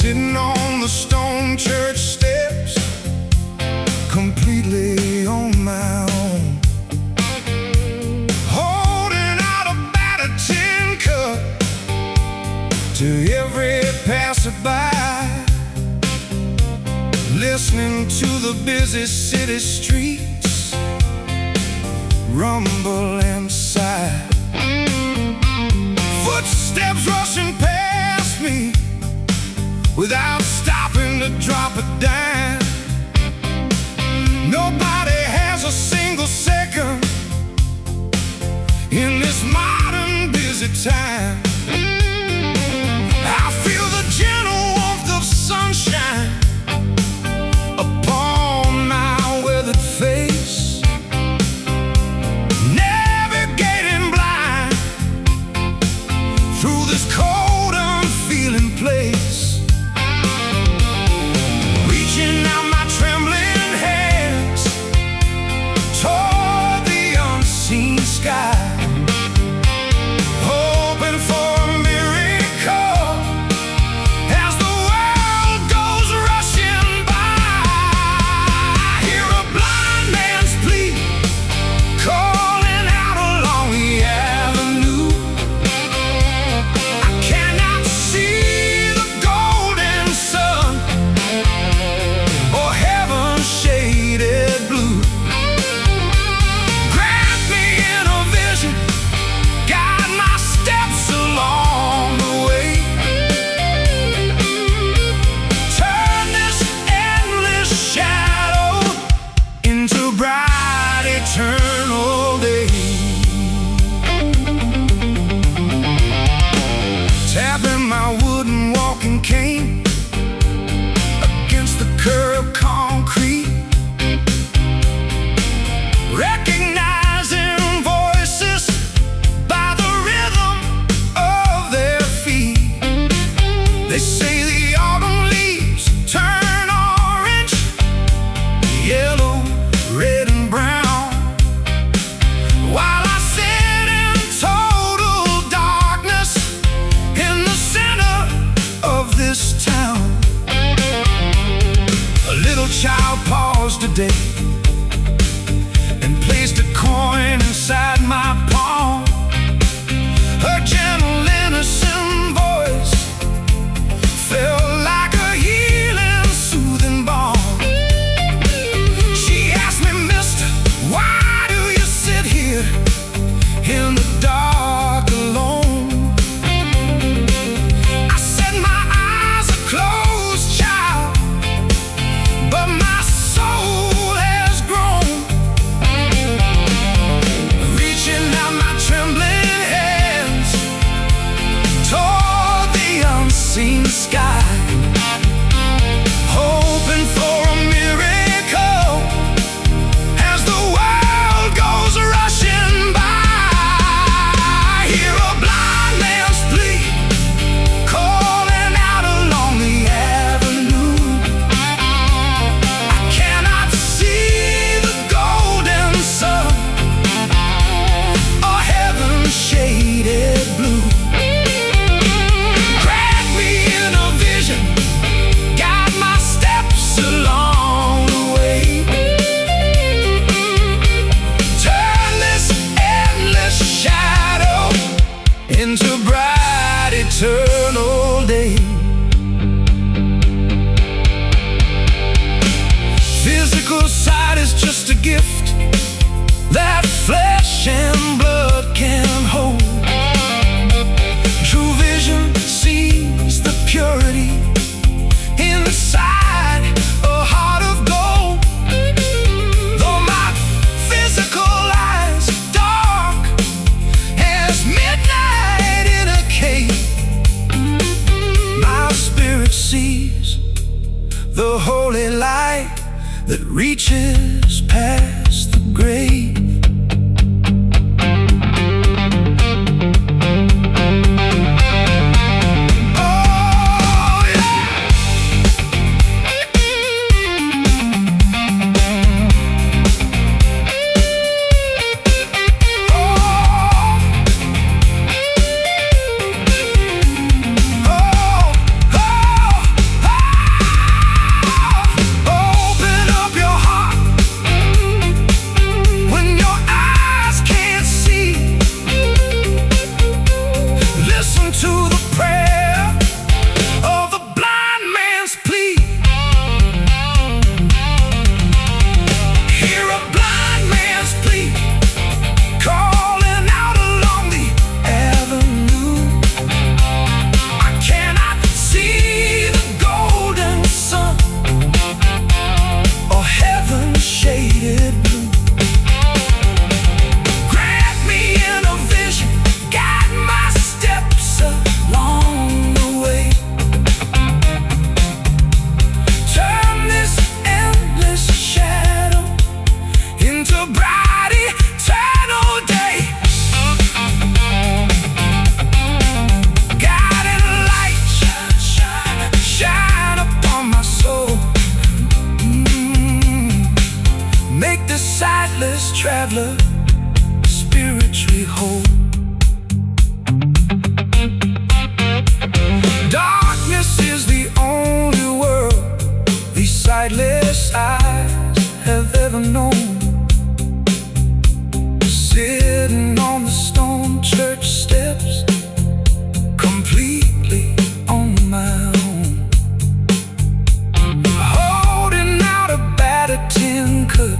sitting on the stone church steps, completely on my own, holding out a battered tin cup to every passerby, listening to the busy city streets rumble and sigh. Footsteps rushing past me without stopping to drop a dime. Nobody has a single second in this modern busy time. I feel the gentle warmth of sunshine upon my weathered face, navigating blind through this cold, unfeeling place, reaching out my trembling hands toward the unseen sky, hoping for a miracle as the world goes rushing by. I hear a blind man's plea calling out along the avenue. I cannot see the golden sun or heaven's shaded blue. Grant me in a vision, guide my steps along the way. Turn this endless shadow into bright eternal day. Tapping my wooden walking cane against the curved concrete, recognizing voices by the rhythm of their feet. They say the autumn leaves turn orange, yellow, red and brown, while I sit in total darkness in the center of this town. A little child paused today and placed a coin inside my palm. Her gentle, innocent voice felt like a healing, soothing balm. She asked me, "Mister, why do you sit here in the dark alone?" I said, "My eyes are closed, child, but my soul has grown." Reaching out my trembling hands toward the unseen sky, hoping for a miracle as the world goes rushing by. I hear a blind man's plea calling out along the avenue. I cannot see the golden sun or heaven's shaded blue. Grant me in a vision, guide my steps along the way. Turn this endless shadow into bright eternal day. Physical sight is just a gift that flesh and blood can't hold. True vision sees the purity inside a heart of gold. Though my physical eyes dark as midnight in a cave, my spirit sees the holy light that reaches past the grave. Oh, yeah. Oh, oh, oh. traveler, spiritually whole. Darkness is the only world these sightless eyes have ever known. Sitting on the stone church steps, completely on my own, holding out a battered tin cup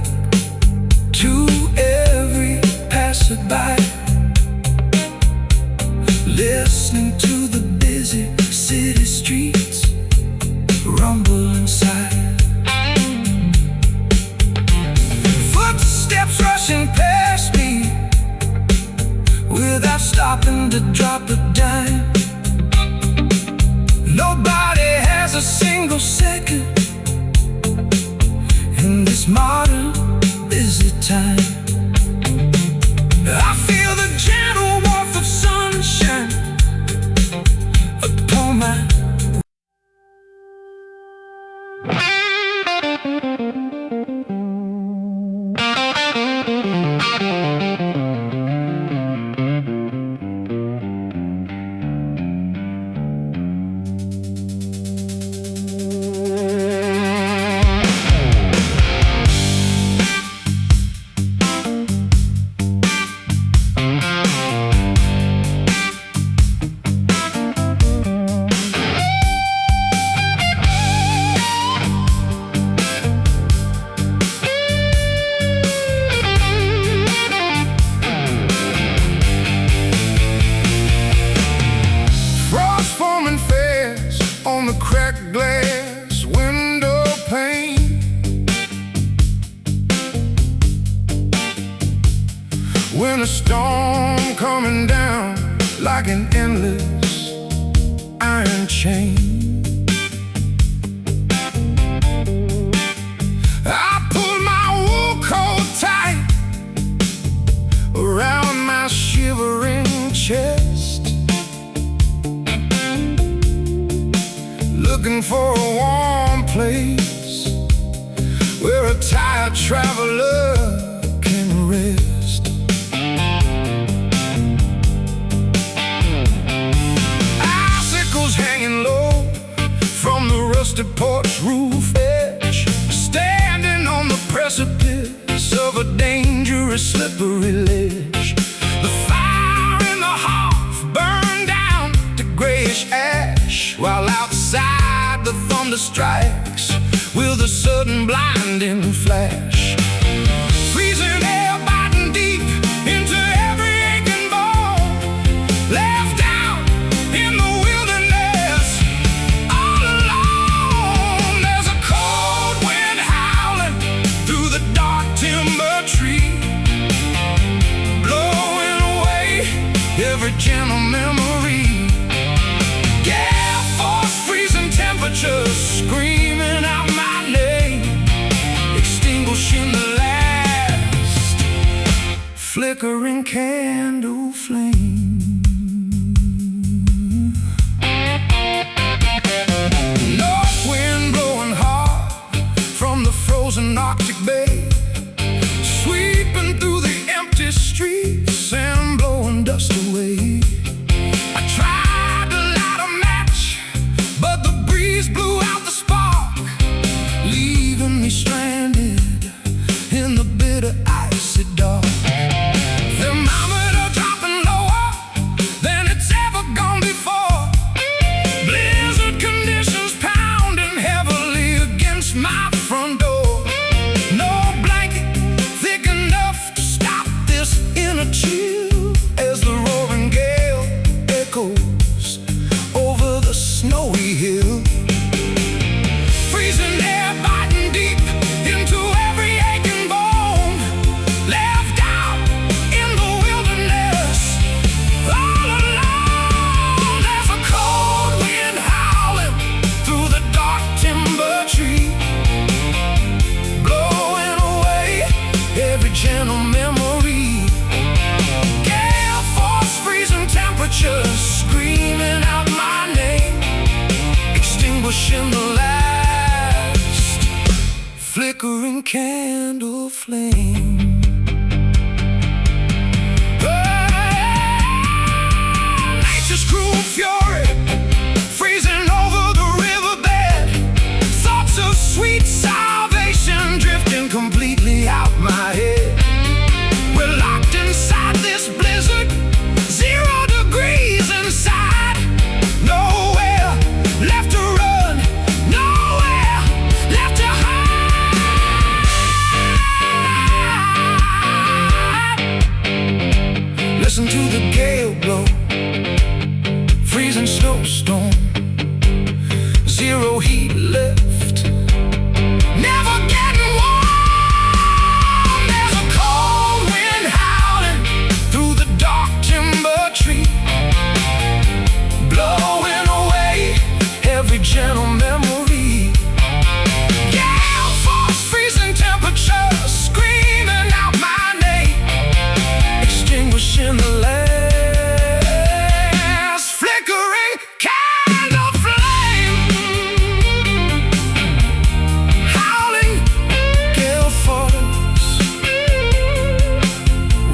to every passerby, listening to the busy city streets rumble inside. Footsteps rushing past me without stopping to drop a dime. Nobody has a single second in this modern busy time. I feel the gentle warmth of sunshine upon my on the cracked glass window pane. When a storm coming down like an endless iron chain, I pull my wool coat tight around my shivering chest, looking for a warm place where a tired traveler can rest. Icicles hanging low from the rusted porch roof edge, standing on the precipice of a dangerous slippery ledge. The fire in the hearth burned down to grayish ash, while outside the thunder strikes with a sudden blinding flash. Freezing air biting deep into every aching bone, left out in the wilderness all alone. There's a cold wind howling through the dark timber tree, blowing away every gentle memory. Temperatures screaming out my name, extinguishing the last flickering candle flame. North wind blowing hard from the frozen Arctic Bay, sweeping through the empty streets and blowing dust away. I tried to light a match, but the breeze blew out the spark, leaving me stranded in the bitter icy dark. Thermometer dropping lower than it's ever gone before, blizzard conditions pounding heavily against my front door. No blanket thick enough to stop this inner chill as the roaring gale echoes over the snowy hill. Freezing air biting deep into every aching bone, left out in the wilderness all alone. There's a cold wind howling through the dark timber tree, blowing away every gentle memory. Gale force, freezing temperatures screaming out my name, extinguishing the last flickering candle flame. fury, freezing over the riverbed. Thoughts of sweet salvation drifting completely out my head. We're locked inside this blizzard, 0 degrees inside. Nowhere left to run, nowhere left to hide. Listen to the gale blow, freezing snowstorm, 0 heat left, never getting warm. There's a cold wind howling through the dark timber tree, blowing away every gentle memory. Gale force, freezing temperature, screaming out my name, extinguishing the last flickering candle flame. Howling gale force,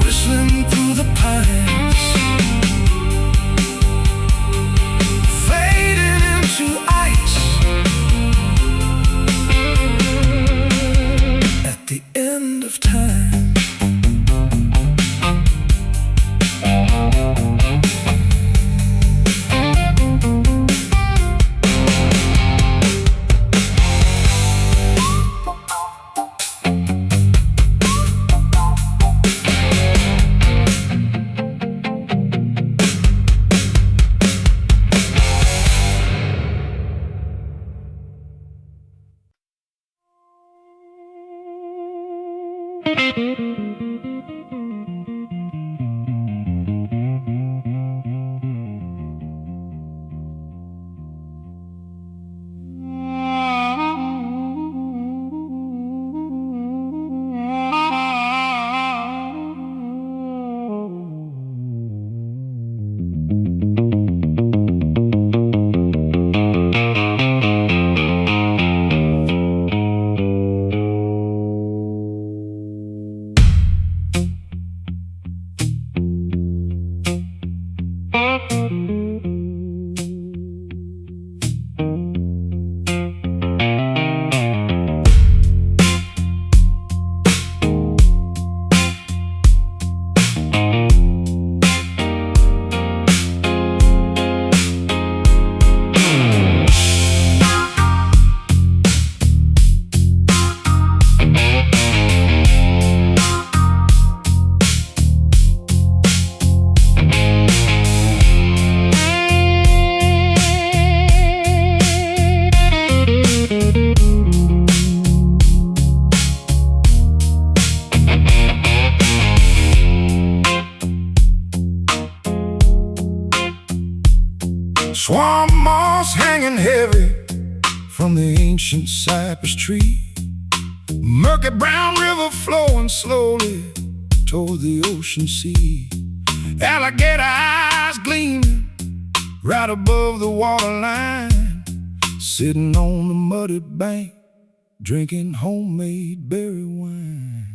whistling through the pines, fading into ice at the end of time. Swamp moss hanging heavy from the ancient cypress tree, murky brown river flowing slowly toward the ocean sea. Alligator eyes gleaming right above the waterline, sitting on the muddy bank, drinking homemade berry wine.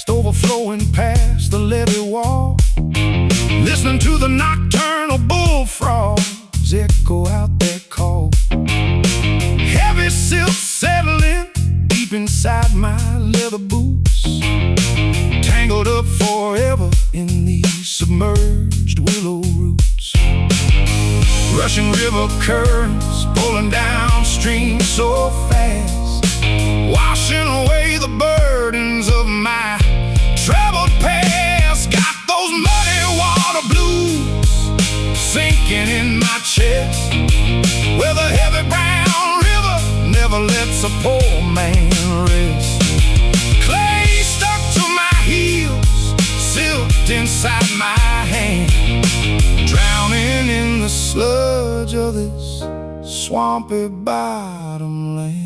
Overflowing past the levee wall, listening to the nocturnal bullfrogs echo out their call. Heavy silk settling deep inside my leather boots, tangled up forever in these submerged willow roots. Rushing river currents pulling downstream so fast, washing away the burdens of my traveled past. Got those muddy water blues sinking in my chest, where the heavy brown river never lets a poor man rest. Clay stuck to my heels, silt inside my hand, drowning in the sludge of this swampy bottom land.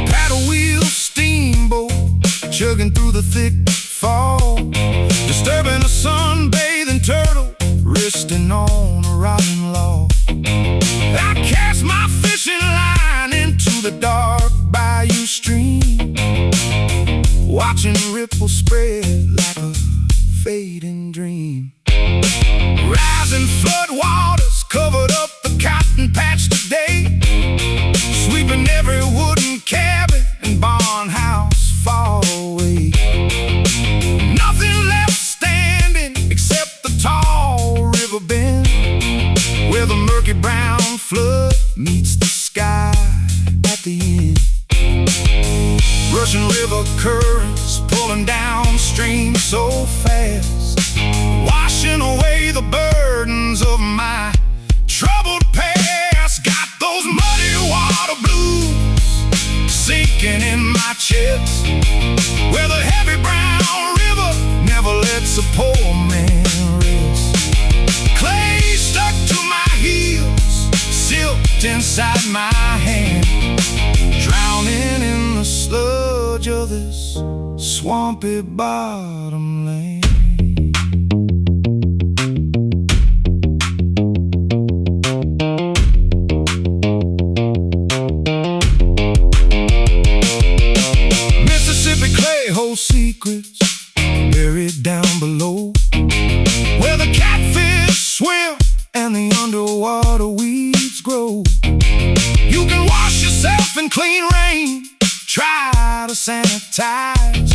Paddle wheels thick fall, disturbing a sunbathing turtle resting on a rotting log. I cast my fishing line into the dark bayou stream, watching ripples spread like a fading dream. Rising flood waters covered up the cotton patch today, sweeping every wooden cabin and barn house far away. Nothing left standing except the tall river bend, where the murky brown flood meets the sky at the end. Rushing river currents pulling downstream so fast, washing away the burdens of my troubled past. Got those muddy water blues sinking in my chest, where the heavy brown river never lets a poor man rest. Clay stuck to my heels, silked inside my hand, drowning in the sludge of this swampy bottom land. Mississippi clay holds secrets buried down below, where the catfish swim and the underwater weeds grow. You can wash yourself in clean rain, try to sanitize,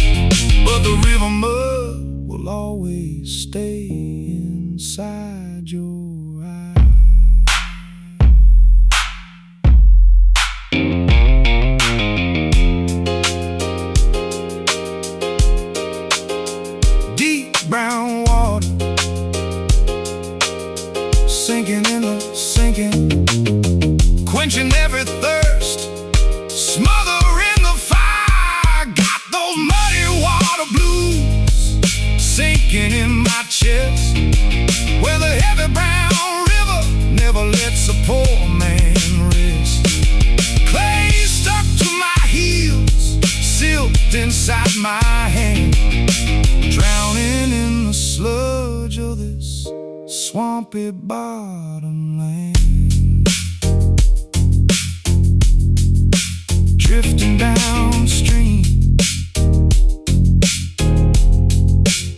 but the river mud will always stay inside your eyes. Deep brown water sinking in the sinking, quenching every thirst, smothering the fire. Got those muddy water blues sinking in my chest, where the heavy brown river never lets a poor man rest. Clay stuck to my heels, silked inside my hand, drowning in the sludge of this swampy bottom land. Drifting downstream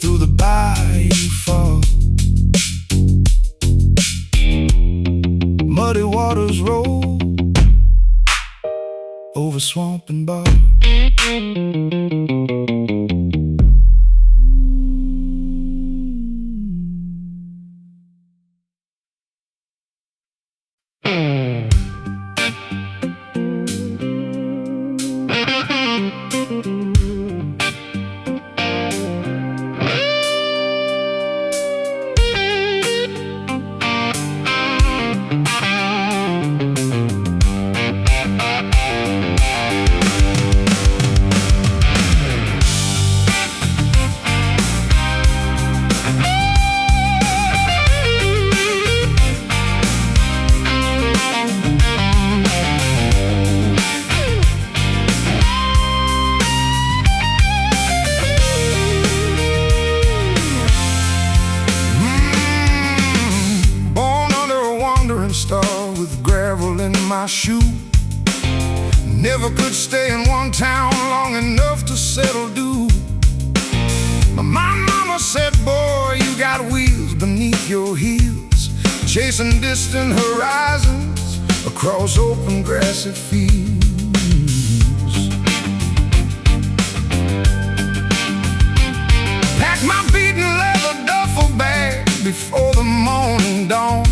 through the bayou fog, muddy waters roll over swamp and bog. Star with gravel in my shoe, never could stay in one town long enough to settle due. My mama said, boy, you got wheels beneath your heels, chasing distant horizons across open grassy fields. Pack my beaten leather duffel bag before the morning dawn.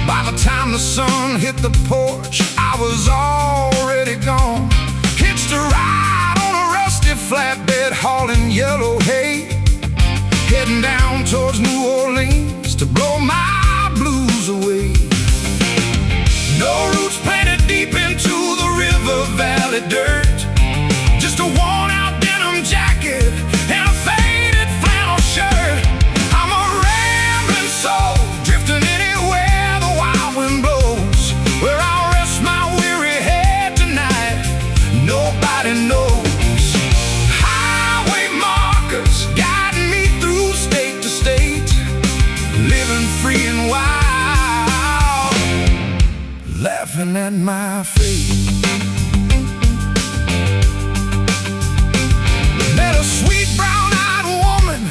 By the time the sun hit the porch, I was already gone. Hitched a ride on a rusty flatbed, hauling yellow hay, heading down towards New Orleans to blow my blues away. No roots planted deep into the river valley dirt, just a worn-out denim jacket and a faded flannel shirt. I'm a rambling soul, drifting anywhere the wild wind blows, where I'll rest my weary head tonight, nobody knows. Highway mark at my fate. Met a sweet brown-eyed woman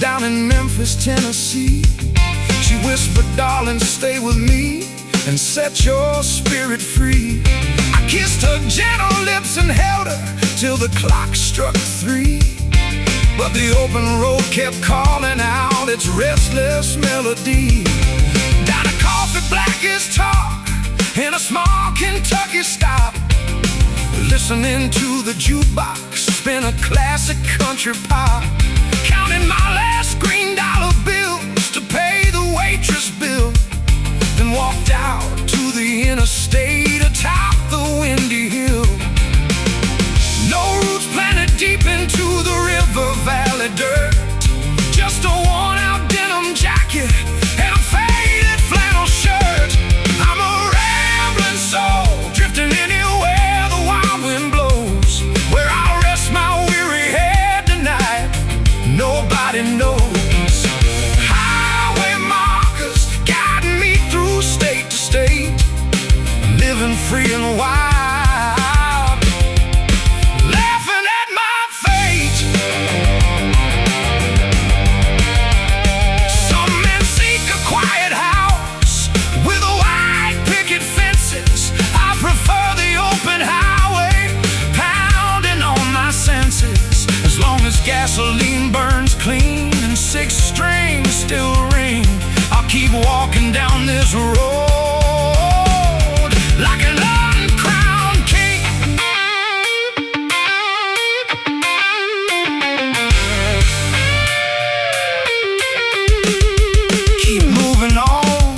down in Memphis, Tennessee. She whispered, darling, stay with me and set your spirit free. I kissed her gentle lips and held her till the clock struck 3. But the open road kept calling out its restless melody. Down a coffee blackest talk in a small Kentucky stop, listening to the jukebox spin a classic country pop, counting my last green dollar bills to pay the waitress bill. Then walked out to the interstate atop the windy hill. No roots planted deep into the river valley dirt, just a worn-out denim jacket and a faded flannel shirt. I'm a rambling soul, drifting anywhere the wild wind blows, where I'll rest my weary head tonight, nobody knows. Highway markers guiding me through state to state, living free and wild, laughing at my fate. Some men seek a quiet house with wide picket fences. I prefer the open highway, pounding on my senses. As long as gasoline burns clean and 6 strings still ring, I'll keep walking down this road like an uncrowned king. Keep moving on,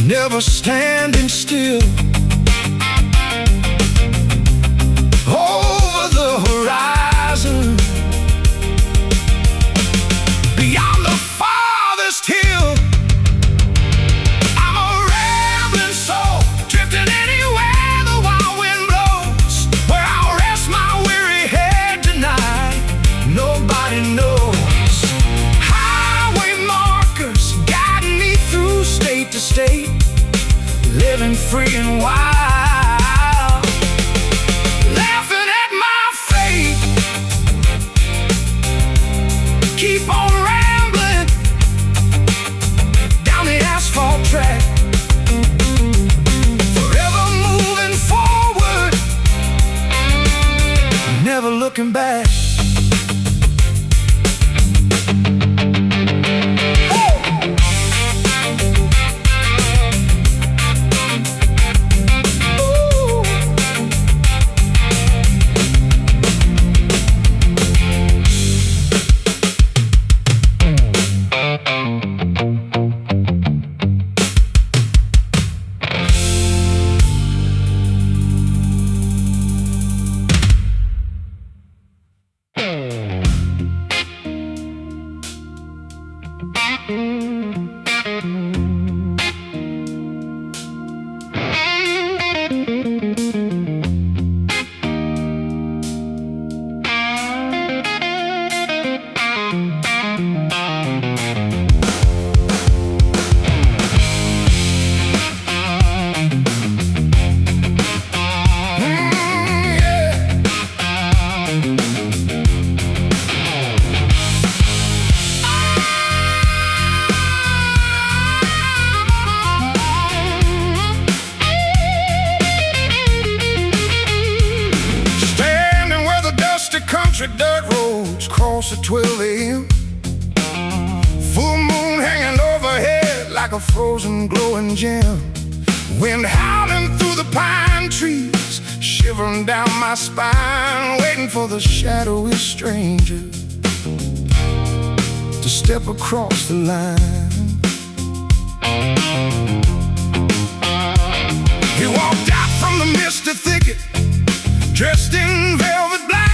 never standing still. Over the horizon, beyond the farthest hill, I'm a rambling soul, drifting anywhere the wild wind blows, where I'll rest my weary head tonight, nobody knows. Highway markers guiding me through state to state, living free and wild, laughing at my fate. Keep on rambling down the asphalt track, forever moving forward, never looking back. Dirt roads cross at 12 a.m. Full moon hanging overhead like a frozen glowing gem. Wind howling through the pine trees, shivering down my spine, waiting for the shadowy stranger to step across the line. He walked out from the misty thicket, dressed in velvet black,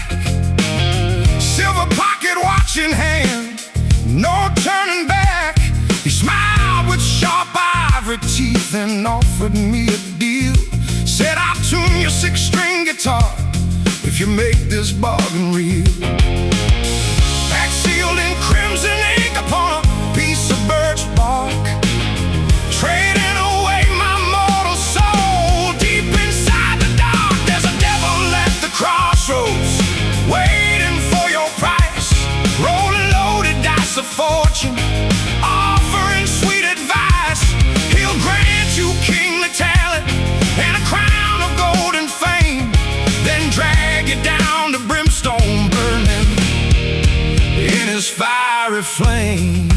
silver pocket watch in hand, no turning back. He smiled with sharp ivory teeth and offered me a deal. Said, I'll tune your 6-string guitar if you make this bargain real. Back sealed in crimson ink upon a piece of birch bark, trade fiery flame.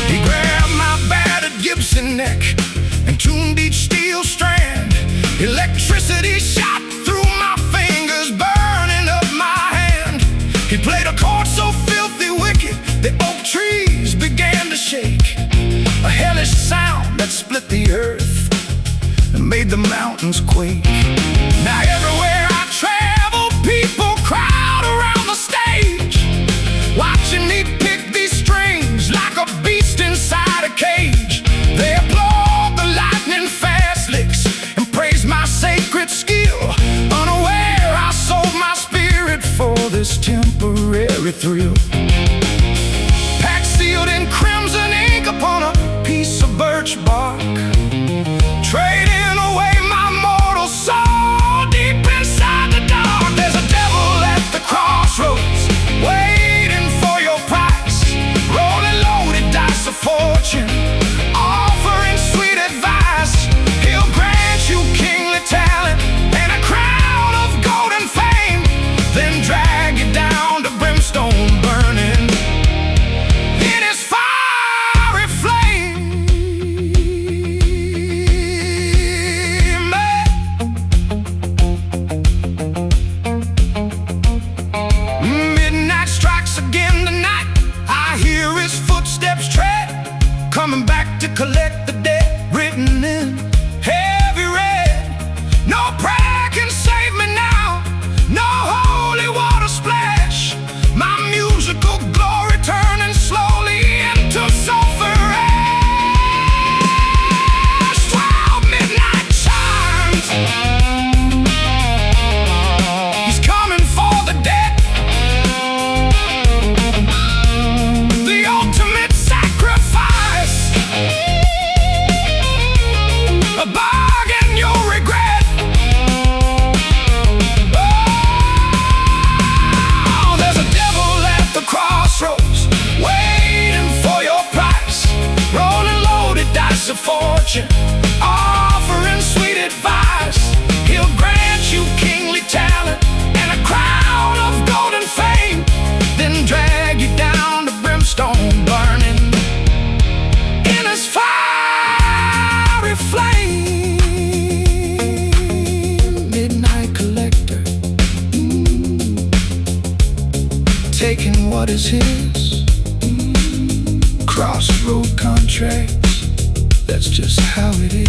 He grabbed my battered Gibson neck and tuned each steel strand. Electricity shot through my fingers, burning up my hand. He played a chord so filthy wicked, the oak trees began to shake. A hellish sound that split the earth and made the mountains quake. Now everywhere I travel, people crowd around the stage, watching me pick these strings like a beast inside a cage. They applaud the lightning fast licks and praise my sacred skill. Unaware I sold my spirit for this temporary thrill. Packed sealed in crimson ink upon a piece of birch bark, trading away my mortal soul deep inside the dark. There's a devil at the crossroads, waiting for your price, rolling loaded dice of fortune, offering sweet advice. He'll grant you kingly talent and a crown of golden fame, then drag you down to brimstone burning in his fiery flame. Midnight strikes again tonight. I hear his footsteps tread, coming back to collect the debt, written in heavy red. No prayer can save me now, no holy water splash. My musical glory turning slowly into sulfur ash. 12 midnight chimes. He's coming for the dead, the ultimate sacrifice, a bargain you'll regret. Oh, there's a devil at the crossroads, waiting for your price, rolling loaded dice of fortune, offering sweet advice. He'll grant you kingly talent and a crown of golden fame, then drag you down to brimstone burning in his fiery flame. Midnight collector, taking what is his. Crossroad contracts, that's just how it is.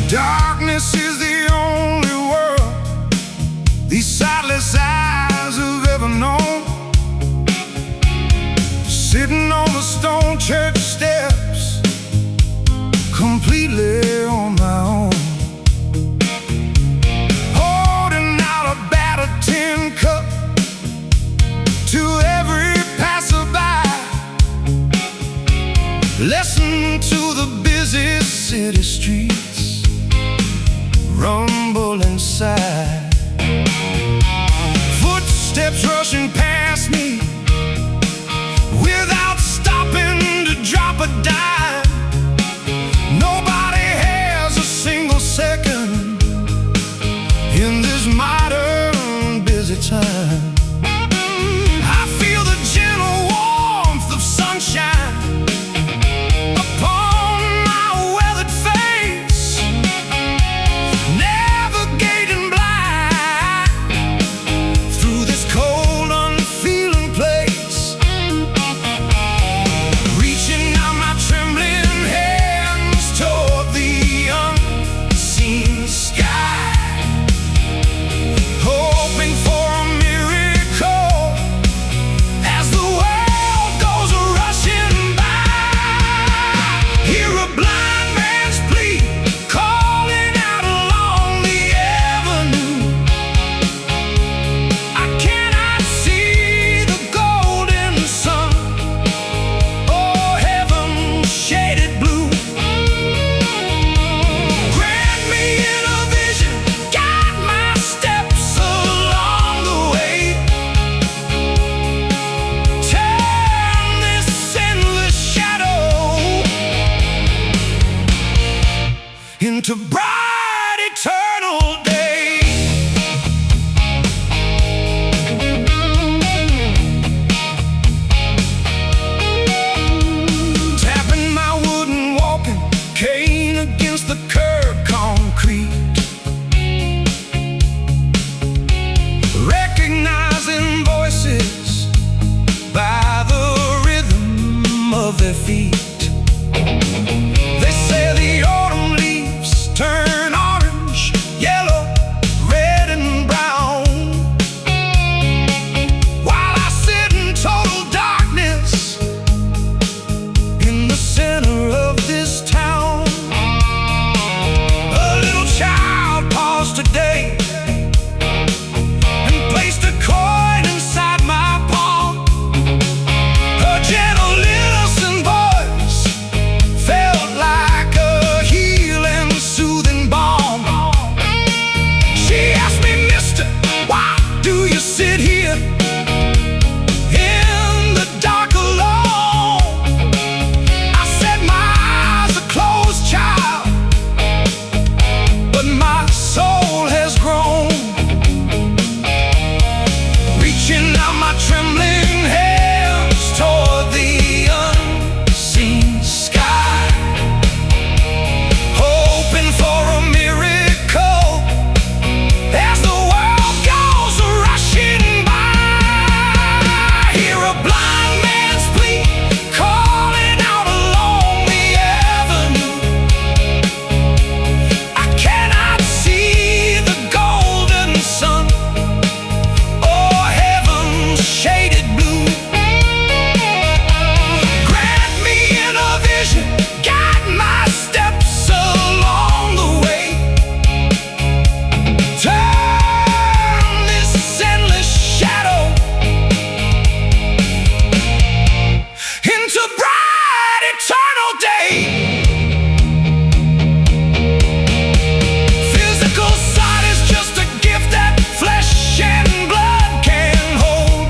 Darkness is the only world these sightless eyes have ever known. Sitting on the stone church steps, completely on my own, holding out a battered tin cup to every passerby. Listen to the busy city streets rumble inside. into bright eternal day. Tapping my wooden walking cane against the curb concrete, recognizing voices by the rhythm of their feet. They say the autumn leaves turn orange, yellow, red and brown, while I sit in total darkness in the center of this town. A little child paused today and placed a coin inside my palm. Her gentle innocent voice felt like a healing, soothing balm. She asked me, "Mister, why do you sit here in the dark alone?" I said, "My eyes are closed, child, but my soul has grown." Reaching out my trembling hands toward the unseen sky, hoping for a miracle as the world goes rushing by. Hear a blind man's plea calling out along the avenue. I cannot see the golden sun or heaven's shaded blue. Grant me in a vision, guide my steps along the way. Turn this endless shadow into bright eternal day. Physical sight is just a gift that flesh and blood can hold.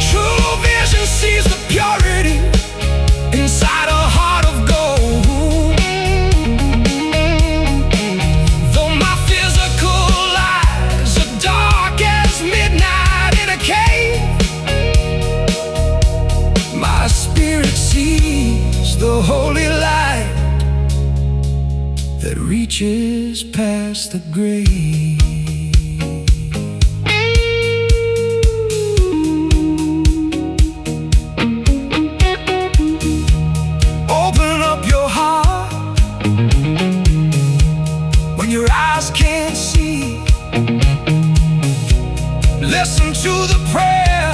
True vision sees the purity inside a heart of gold. Though my physical eyes are dark as midnight in a cave, my spirit sees the holy light that reaches past the grave. Open up your heart when your eyes can't see. Listen to the prayer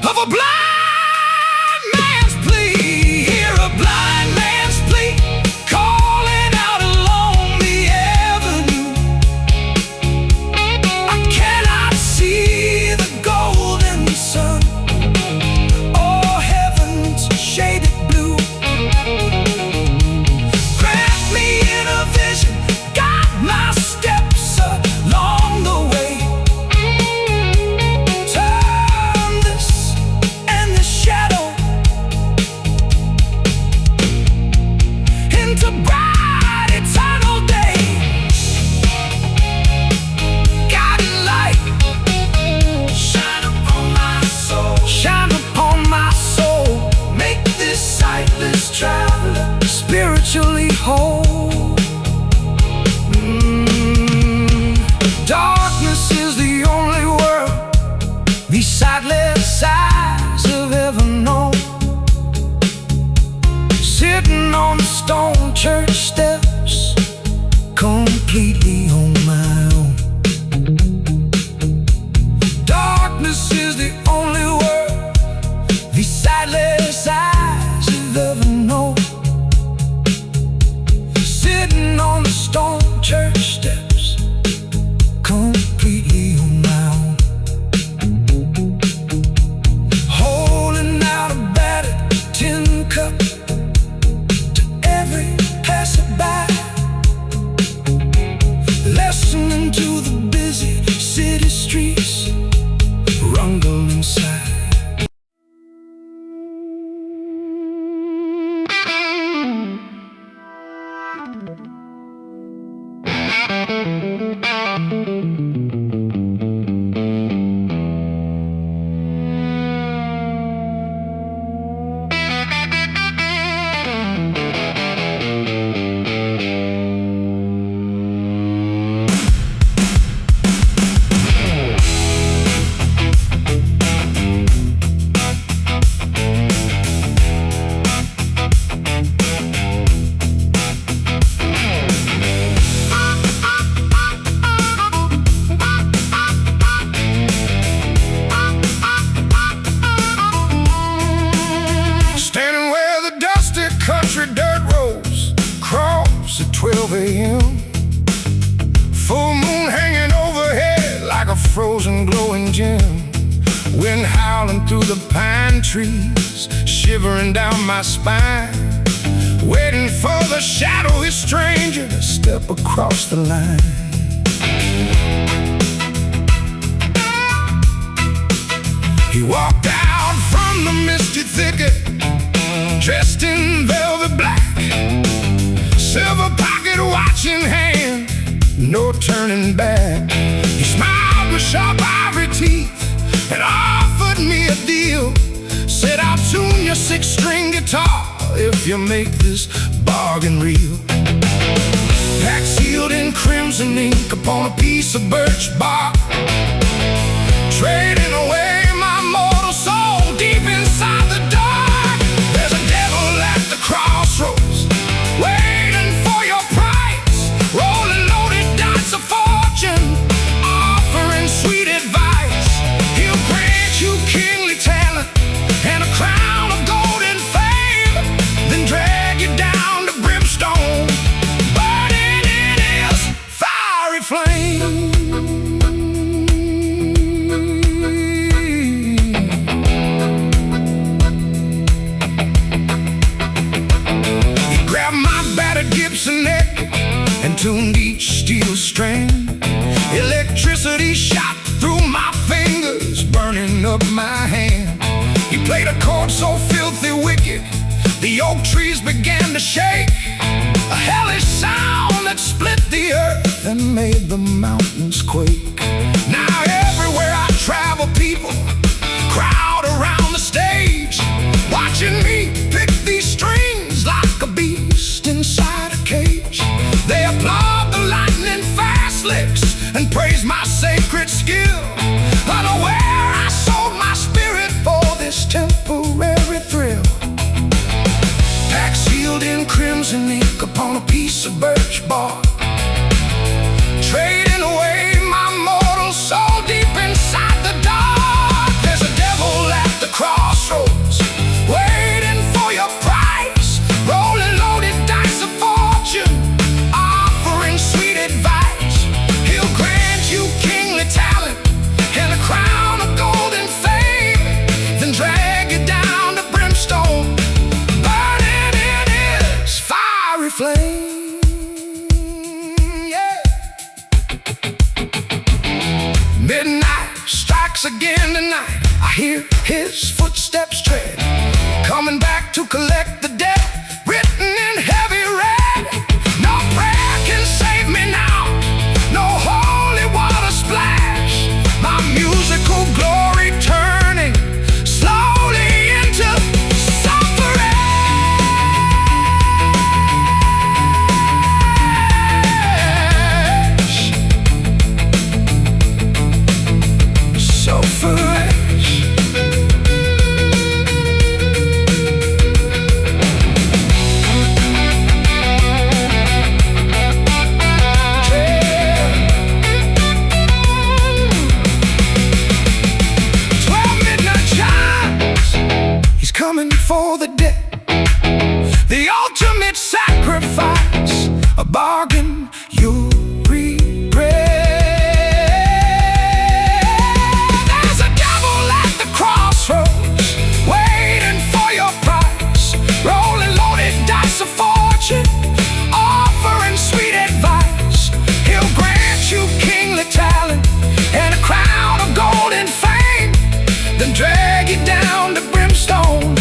of a blind man's plea. Hear a blind man's plea calling out along the avenue. I cannot see the golden sun or heaven's shaded blue. Grant me in a vision, guide my steps along the way. Turn this endless shadow into bright eternal day. Guiding light, shine upon my soul. Shine upon my soul. Make this sight the dusty country dirt roads cross at 12 a.m. Full moon hanging overhead like a frozen glowing gem. Wind howling through the pine trees, shivering down my spine, waiting for the shadowy stranger to step across the line. He walked out from the misty thicket, dressed in velvet black, silver pocket watch in hand, no turning back. He smiled with sharp ivory teeth and offered me a deal. Said, I'll tune your 6-string guitar if you make this bargain real. Pack sealed in crimson ink upon a piece of birch bark, trading away my mortal soul deep inside the dark. There's a devil at the crossroads, waiting for your price, rolling loaded dice of fortune, offering sweet advice. He'll grant you kingly talent and a crown of golden fame, then drag you down to brimstone, burning in his fiery flame. Gibson neck and tuned each steel string. Electricity shot through my fingers, burning up my hand. He played a chord so filthy wicked, the oak trees began to shake. A hellish sound that split the earth and made the mountains quake. Now everywhere I travel, people crowd around the stage, watching me pick these strings like a beast inside a cage. They applaud the lightning fast licks and praise my sacred skill, unaware I sold my spirit for this temporary thrill. Pack sealed in crimson ink upon a piece of birch bark, trading away my mortal soul deep inside the dark. There's a devil at the crossroads, waiting for your price, rolling loaded dice of fortune, offering sweet advice. He'll grant you kingly talent and a crown of golden fame, then drag you down to brimstone, burning in his fiery flame. Yeah. Midnight strikes again tonight. I hear his footsteps tread, coming back to collect the debt written in heavy red. No prayer can save me now, no holy water splash. My musical glory turning slowly into suffering. So foolish. Coming for the debt, the ultimate sacrifice, a bargain you'll regret. There's a devil at the crossroads, waiting for your price, rolling loaded dice of fortune, offering sweet advice. He'll grant you kingly talent and a crown of golden fame, then drag you down to brimstone,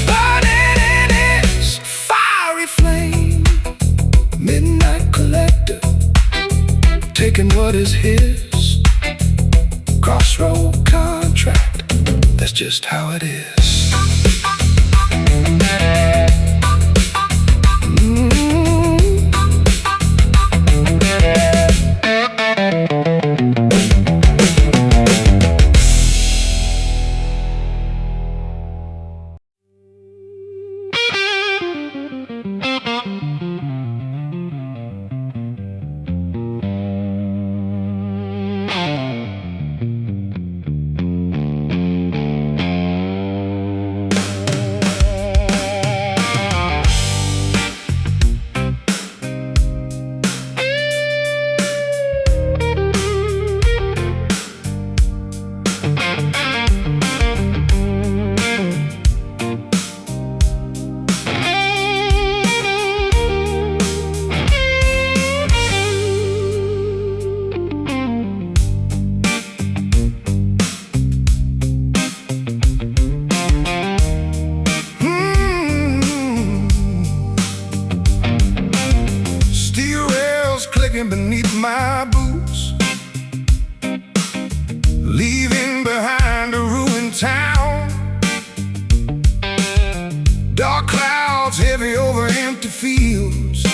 burning in his fiery flame. Midnight collector, taking what is his. Crossroad contract, that's just how it is. clouds heavy over empty fields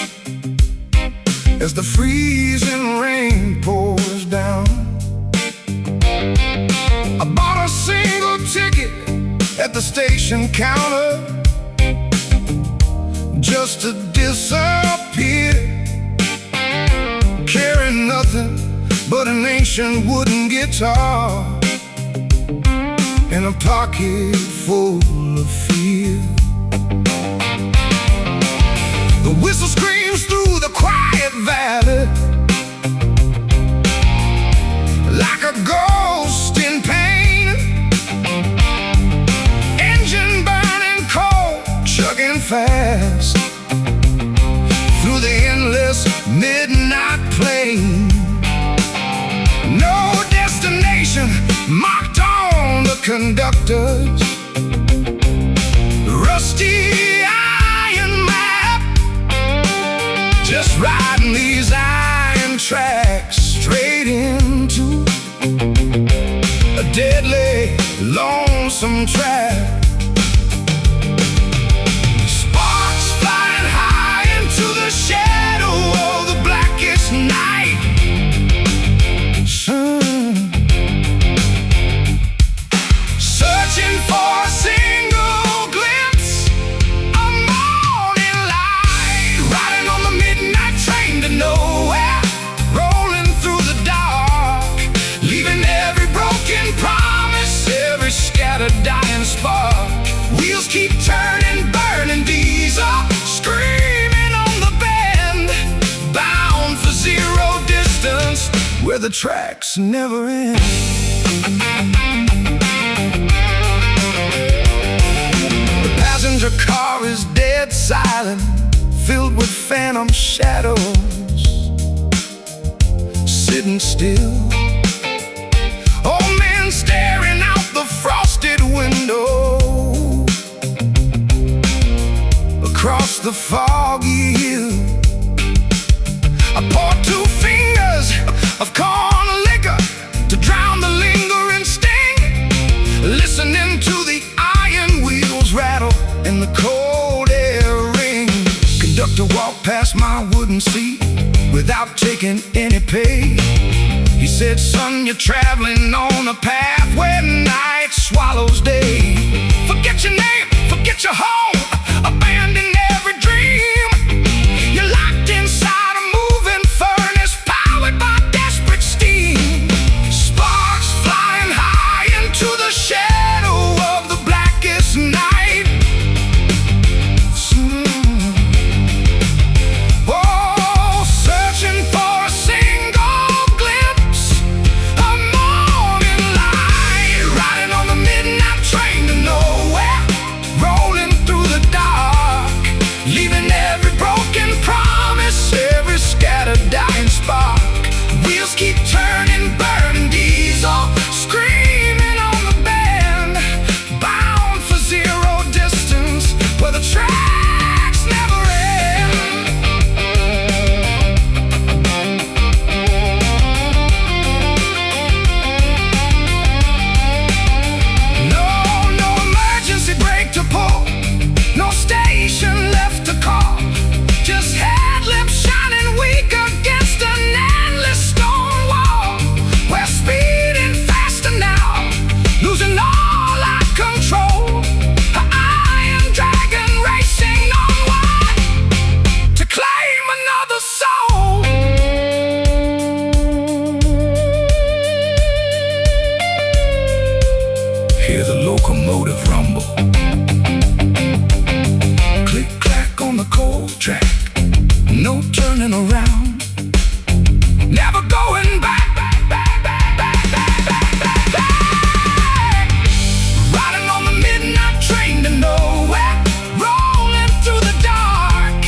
as the freezing rain pours down. I bought a single ticket at the station counter just to disappear, carrying nothing but an ancient wooden guitar and a pocket full of fear. The whistle screams through the quiet valley like a ghost in pain. Engine burning cold, chugging fast through the endless midnight plain. No destination marked on the conductors. Rusty iron map, just riding these iron tracks straight into a deadly, lonesome trap. Sparks flying high into the shadow of the blackest night. Searching for a single glimpse of morning light, riding on the midnight train to nowhere, rolling through the dark, leaving every broken promise, every scattered dying spark. Wheels keep turning, burning diesel, screaming on the bend, bound for zero distance where the tracks never end. The passenger car is dead silent, filled with phantom shadows, sitting still. Old men staring out the frosted window across the foggy hill. I pour 2 fingers of corn liquor to drown the lingering sting, listening to the iron wheels rattle and the cold air ring. Conductor walked past my wooden seat without taking any pay. He said, "Son, you're traveling on a path where night swallows day. Forget your name, forget your home, abandon every dream. You're locked inside a moving furnace powered by desperate steam." Sparks flying high into the shadow of the blackest night. Oh, searching for a single glimpse of morning light, riding on the midnight train to nowhere, rolling through the dark, leaving every broken promise, every scattered dying spark. Wheels keep turning, burning diesel, screaming on the bend, bound for zero distance where the tracks never end. No emergency brake to pull, no station left to call, just headlamps shining weak against an endless stone wall. We're speeding faster now, losing all our control. An iron dragon racing onward to claim another soul. Hear the locomotive rumble, click clack on the cold track, no turning around, never going back. Riding on the midnight train to nowhere, rolling through the dark,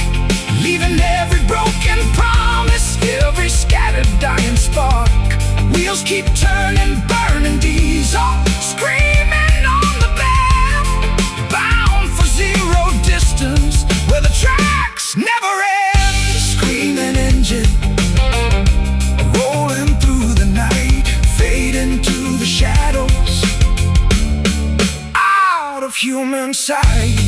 leaving every broken promise, every scattered dying spark. Wheels keep turning, burning diesel, screaming on the bend, bound for zero distance where the tracks never end. Screaming engine, rolling through the night, fade into the shadows, out of human sight.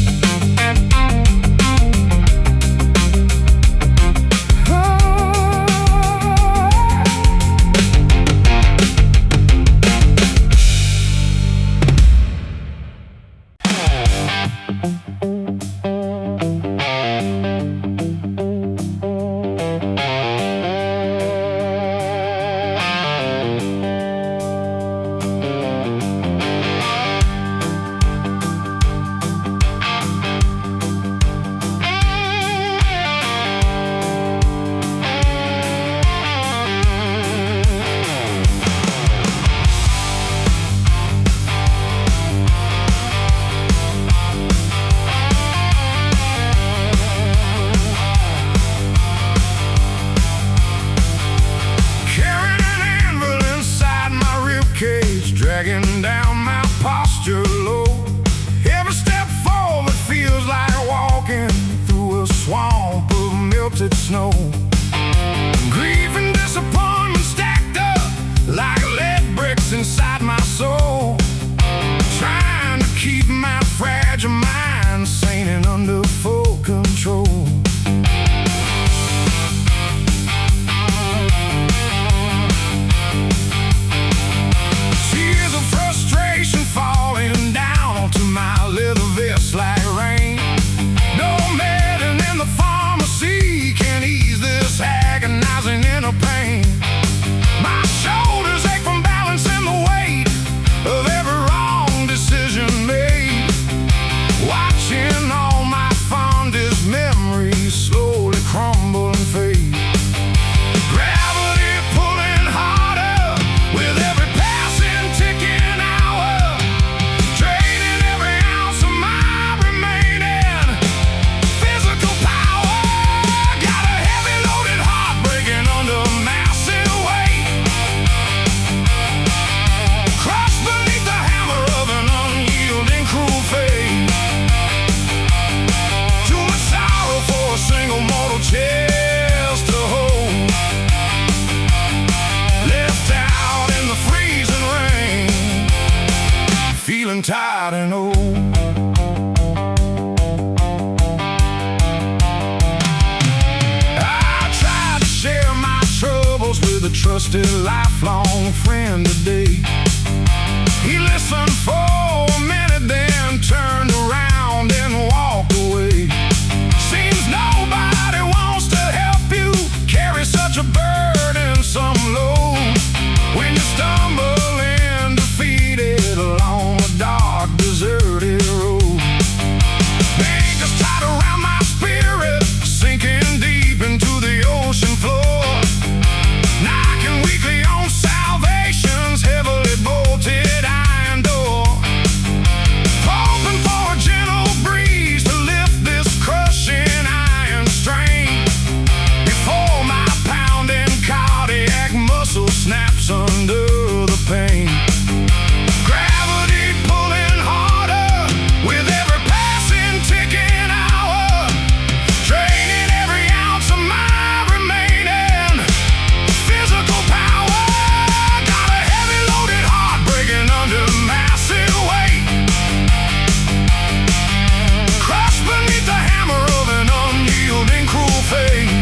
trusted lifelong friend today. He listened for a minute, then turned around and walked away. Seems nobody wants to help you carry such a burdensome load when you stumble and defeated along a dark, deserted road. The anchor's tied around my spirit, sinking deep into the ocean floor. Knocking weakly on salvation's heavily bolted iron door. Hoping for a gentle breeze to lift this crushing iron strain before my pounding cardiac muscle snaps under the pain. Gravity pulling harder with every passing ticking hour, draining every ounce of my remaining physical power. Got a heavy loaded heart breaking under massive weight, crushed beneath the hammer of an unyielding cruel fate.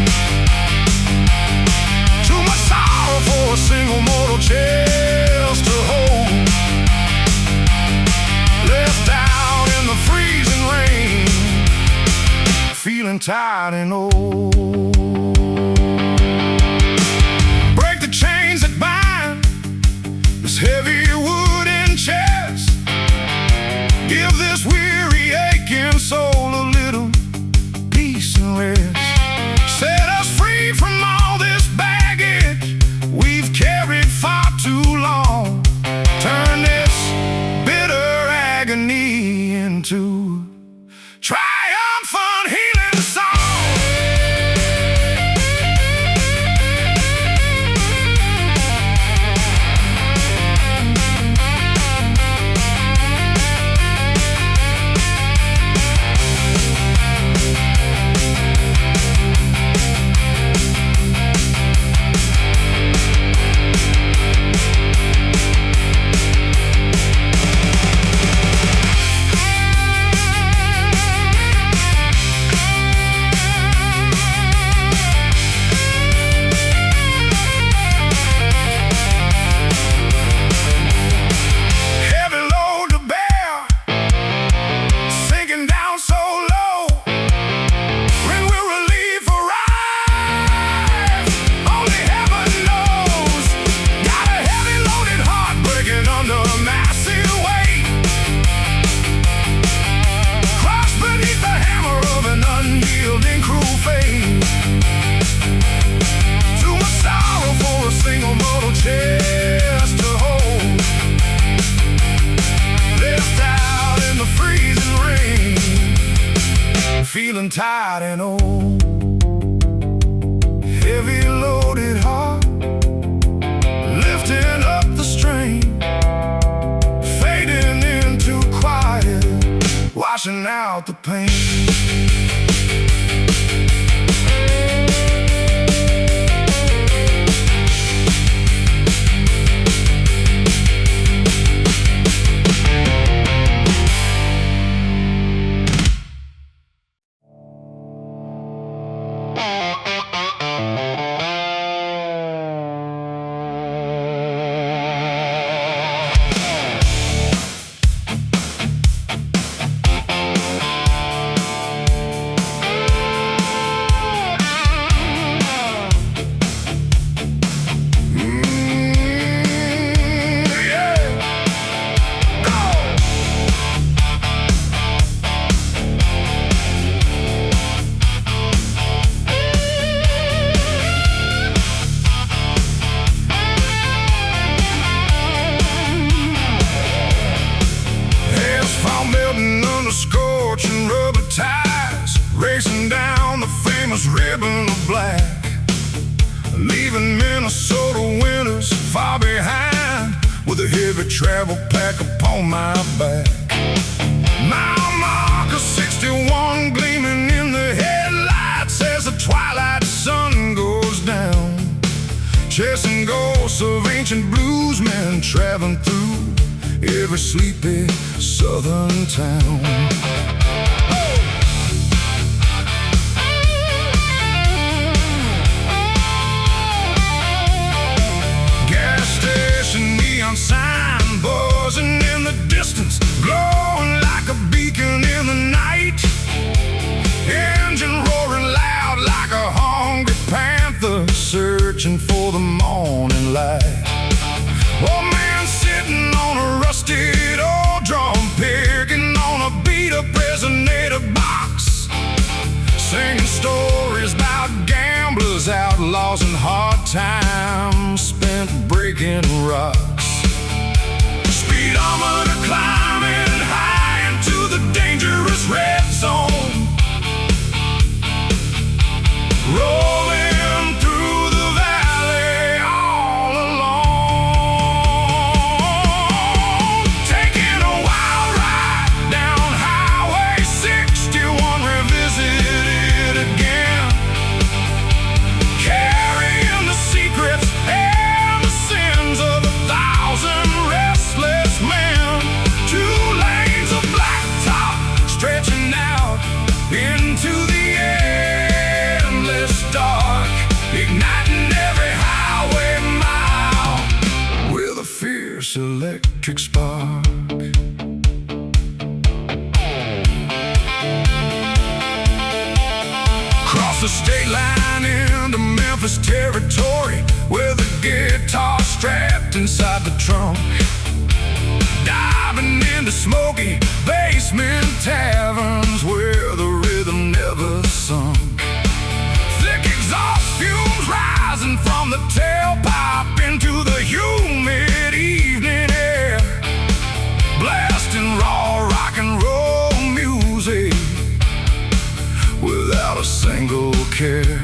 Too much sorrow for a single mortal chest to hold, left out in the freezing rain, feeling tired and old. Break the chains that bind this heavy wooden chest. Give this weary, aching soul a little peace and rest. Set us free from all this baggage we've carried far too long. Turn this bitter agony into triumphant healing song. Chest to hold, left out in the freezing rain, feeling tired and old. Heavy loaded heart, lifting up the strain, fading into quiet, washing out the pain. Scorching rubber tires, racing down the famous ribbon of black, leaving Minnesota winters far behind with a heavy travel pack upon my back. Mile marker 61 gleaming in the headlights as the twilight sun goes down, chasing ghosts of ancient bluesmen traveling through every sleepy southern town. for the morning light. Old man sitting on a rusted old drum, picking on a beat-up resonator box, singing stories about gamblers, outlaws, and hard times spent breaking rocks. Speedometer climbing high into the dangerous red zone, rolling through the valley all alone, taking a wild ride down Highway 61, revisited again, carrying the secrets and the sins of 1,000 restless men. 2 lanes of blacktop stretching out into the endless dark, igniting every highway mile with a fierce electric spark. Cross the state line into Memphis territory, with a guitar strapped inside the trunk, diving into smoky basement taverns where the rhythm never sunk. Thick exhaust fumes rising from the tailpipe into the humid evening air, blasting raw rock and roll music without a single care.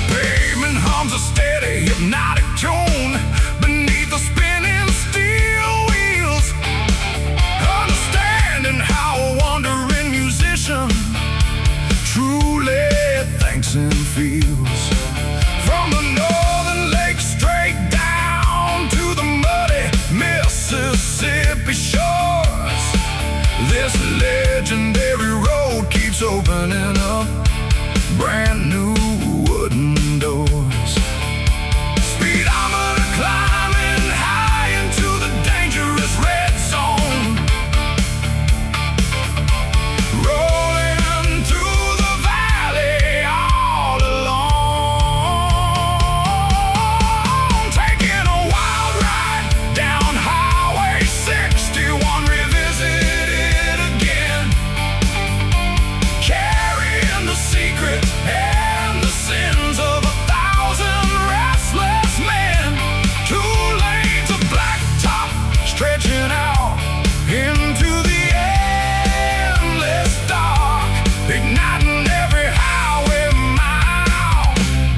Pavement hums a steady hypnotic tune beneath the spinning steel wheels, understanding how a wandering musician truly thinks and feels. From the northern lake straight down to the muddy Mississippi shores, this legendary road keeps opening up brand new wooden doors. Speedometer climbing high into the dangerous red zone, rolling through the valley all alone, taking a wild ride down Highway 61, revisited again, carrying the secrets and the sins of 1,000 restless men. 2 lanes of blacktop stretching out into the endless dark, igniting every highway mile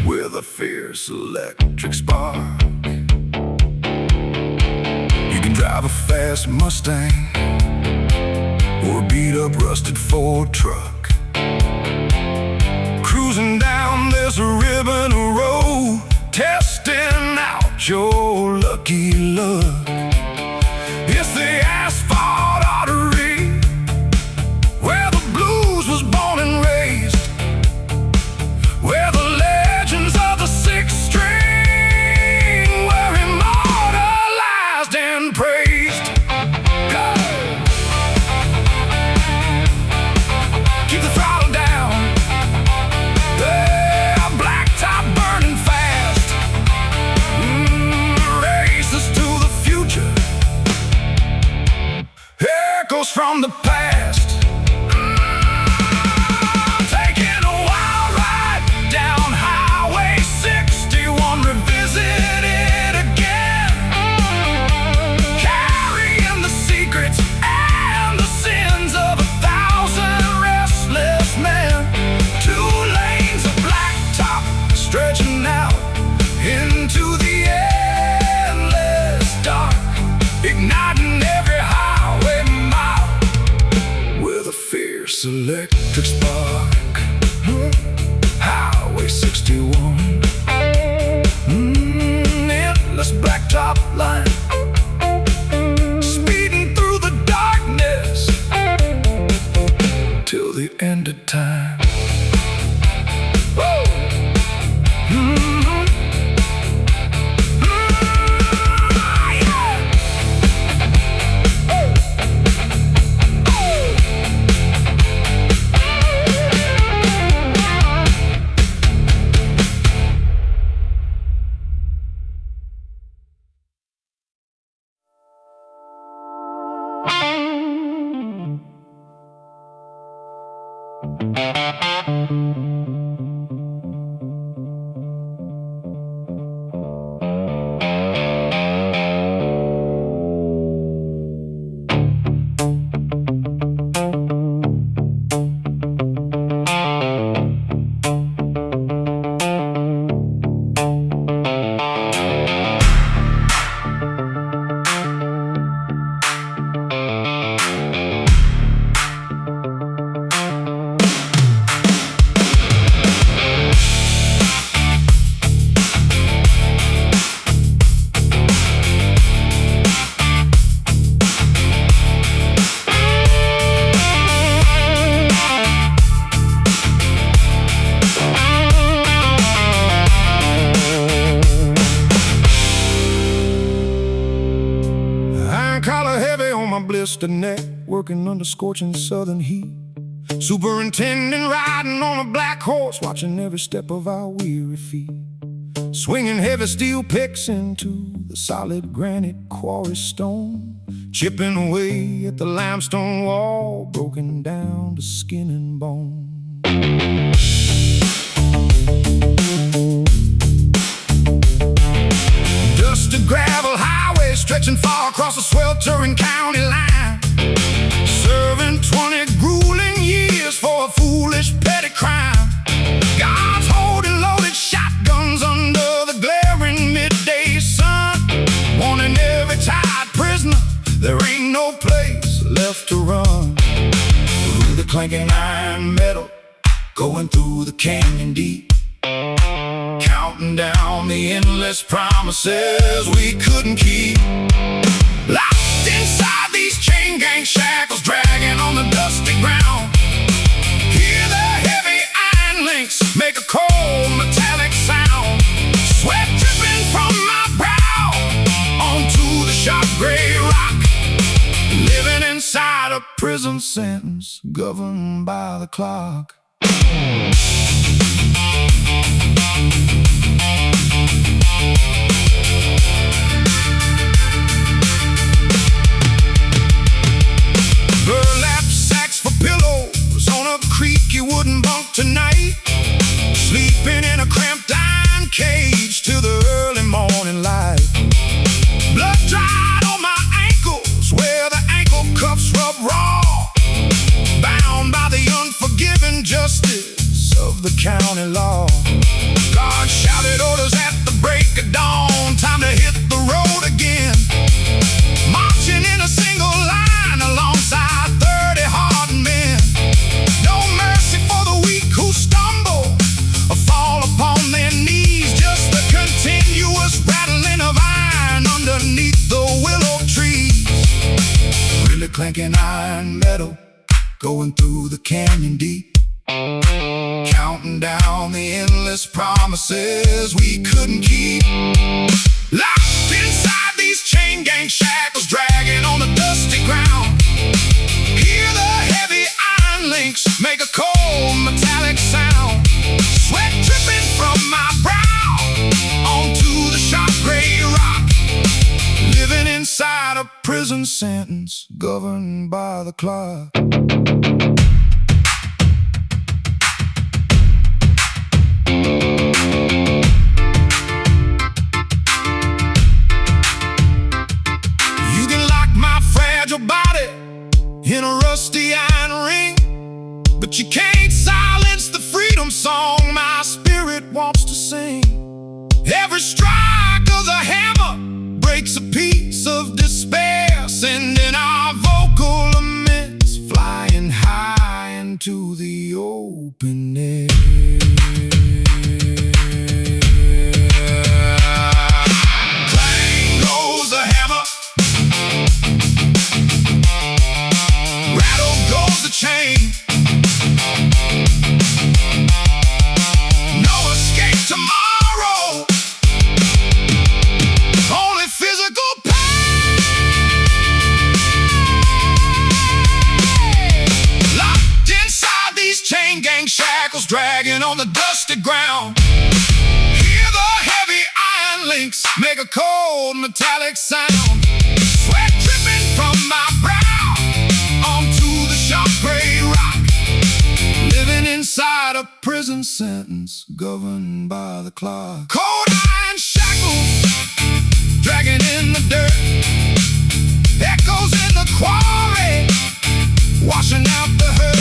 with a fierce electric spark. You can drive a fast Mustang or a beat-up rusted Ford truck, cruising down this ribbon road, testing out your lucky luck. It's the asphalt artery where the blues was born and raised, where the legends of the 6th string were immortalized and praised. Keep the throttle down, blacktop burning fast, races to the future, echoes from the past. Taking a wild ride down Highway 61, revisited again, carrying the secrets and the sins of 1,000 restless men. 2 lanes of blacktop stretching out into the endless dark, igniting every highway mile with a fierce electric spark. Highway 61, endless blacktop line, speeding through the darkness till the end of time. Woo! Collar heavy on my blistered neck, working under scorching southern heat. Superintendent riding on a black horse, watching every step of our weary feet. Swinging heavy steel picks into the solid granite quarry stone, chipping away at the limestone wall, broken down to skin and bone. Dusty gravel highway stretching far across the sweltering county line, serving 20 grueling years for a foolish petty crime. Guards holding loaded shotguns under the glaring midday sun, warning every tired prisoner there ain't no place left to run. Through the clanking iron metal, going through the canyon deep, counting down the endless promises we couldn't keep. Locked inside these chain gang shackles, dragging on the dusty ground. Hear the heavy iron links make a cold metallic sound. Sweat dripping from my brow onto the sharp gray rock. Living inside a prison sentence governed by the clock. Burlap sacks for pillows on a creaky wooden bunk tonight, sleeping in a cramped iron cage till the early morning light. Blood dried on my ankles where the ankle cuffs rub raw, bound by the unforgiving justice of the county law. God shouted orders at the break of dawn, time to hit the road again, marching in a single line alongside 30 hardened men. No mercy for the weak who stumble or fall upon their knees, just the continuous rattling of iron underneath the willow trees. Really clanking iron metal, going through the canyon deep, counting down the endless promises we couldn't keep. Locked inside these chain gang shackles, dragging on the dusty ground. Hear the heavy iron links make a cold metallic sound. Sweat dripping from my brow onto the sharp gray rock. Living inside a prison sentence governed by the clock. Body in a rusty iron ring, but you can't silence the freedom song my spirit wants to sing. Every strike of the hammer breaks a piece of despair, sending our vocal laments flying high into the open air. Clang goes the hammer, chain. No escape tomorrow, only physical pain. Locked inside these chain gang shackles, dragging on the dusty ground. Hear the heavy iron links make a cold metallic sound. Sweat dripping from my brow onto the sharp gray rock. Living inside inside a prison sentence governed by the clock. Cold iron shackles dragging in the dirt, echoes in the quarry washing out the hurt.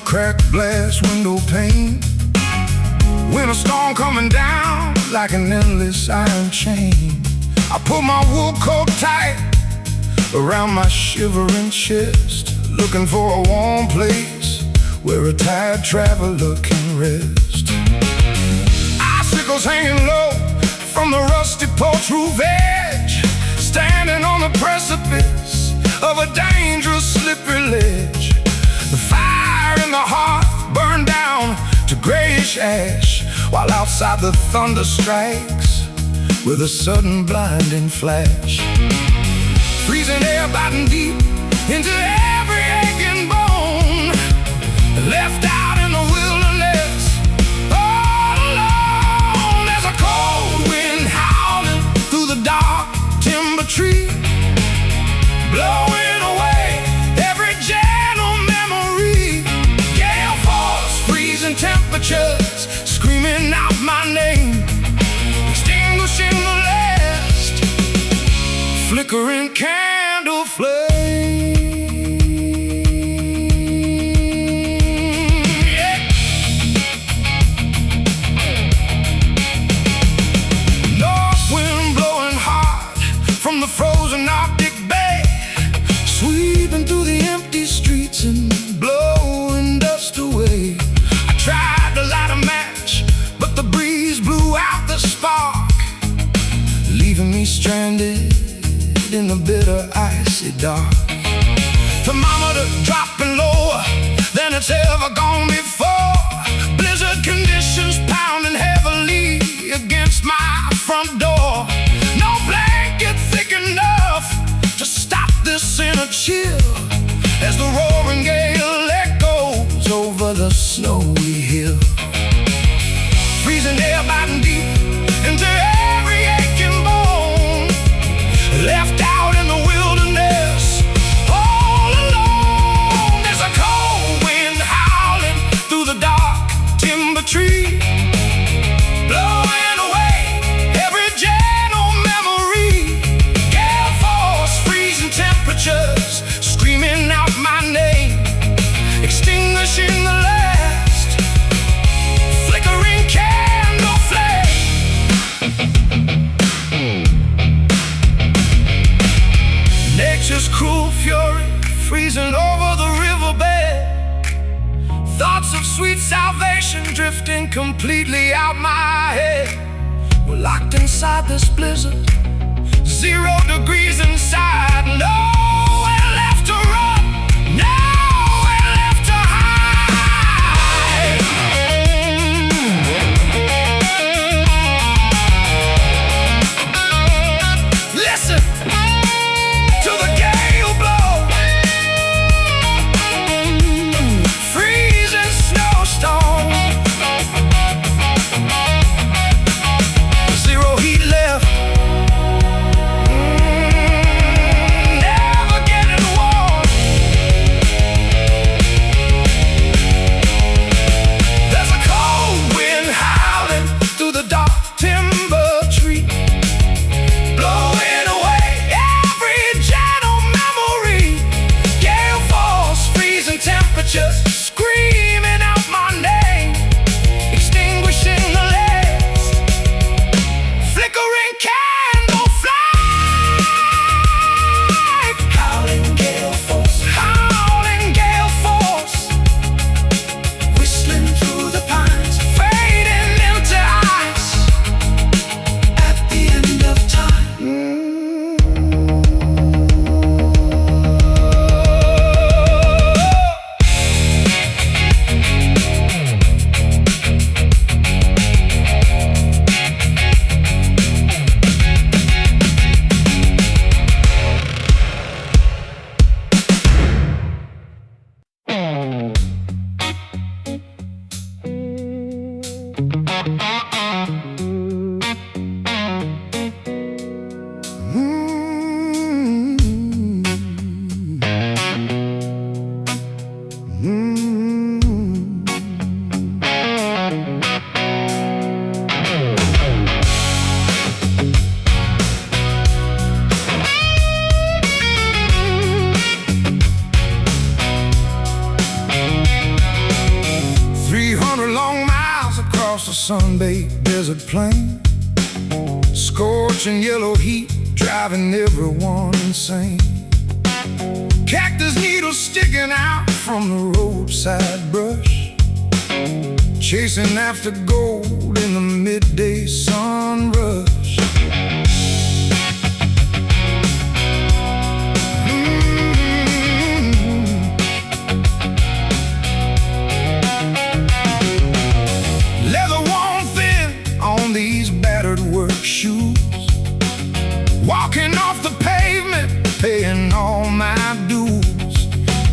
Cracked glass window pane, winter storm coming down like an endless iron chain. I pull my wool coat tight around my shivering chest, looking for a warm place where a tired traveler can rest. Icicles hanging low from the rusty porch roof edge, standing on the precipice of a dangerous slippery ledge. The fire in the hearth burned down to grayish ash, while outside the thunder strikes with a sudden blinding flash. Freezing air biting deep into every aching bone, left out in the wilderness all alone. There's a cold wind howling through the dark timber tree, blowing away every gentle memory. Gale force, freezing temperatures, screaming out my name, extinguishing the last flickering candle flame. Yeah. North wind blowing hard from the frozen Arctic Bay, sweeping through the empty streets and blowing dust away. I tried to light a match, but the breeze blew out the spark, leaving me stranded in the bitter icy dark. Thermometer dropping lower than it's ever gone before, blizzard conditions pounding heavily against my front door. No blanket thick enough to stop this inner chill as the roaring gale echoes over the snowy hill. Freezing air biting deep into every aching bone, left out in the wilderness all alone. There's a cold wind howling through the dark timber tree, blowing away every gentle memory. Gale force, freezing temperatures, screaming out my name, extinguishing the last flickering candle flame. Nature's cruel fury freezing over the riverbed, thoughts of sweet salvation drifting completely out my head. We're locked inside this blizzard, 0 degrees inside, nowhere left to run, nowhere left to hide. Listen to the gale blow, freezing snowstorm, 0 heat left, candle flag. Howling gale force, howling gale force, whistling through the pines, fading into ice at the end of time. A sun-baked desert plain, scorching yellow heat driving everyone insane. Cactus needles sticking out from the roadside brush, chasing after gold in the midday sun rush. These battered work shoes, walking off the pavement, paying all my dues.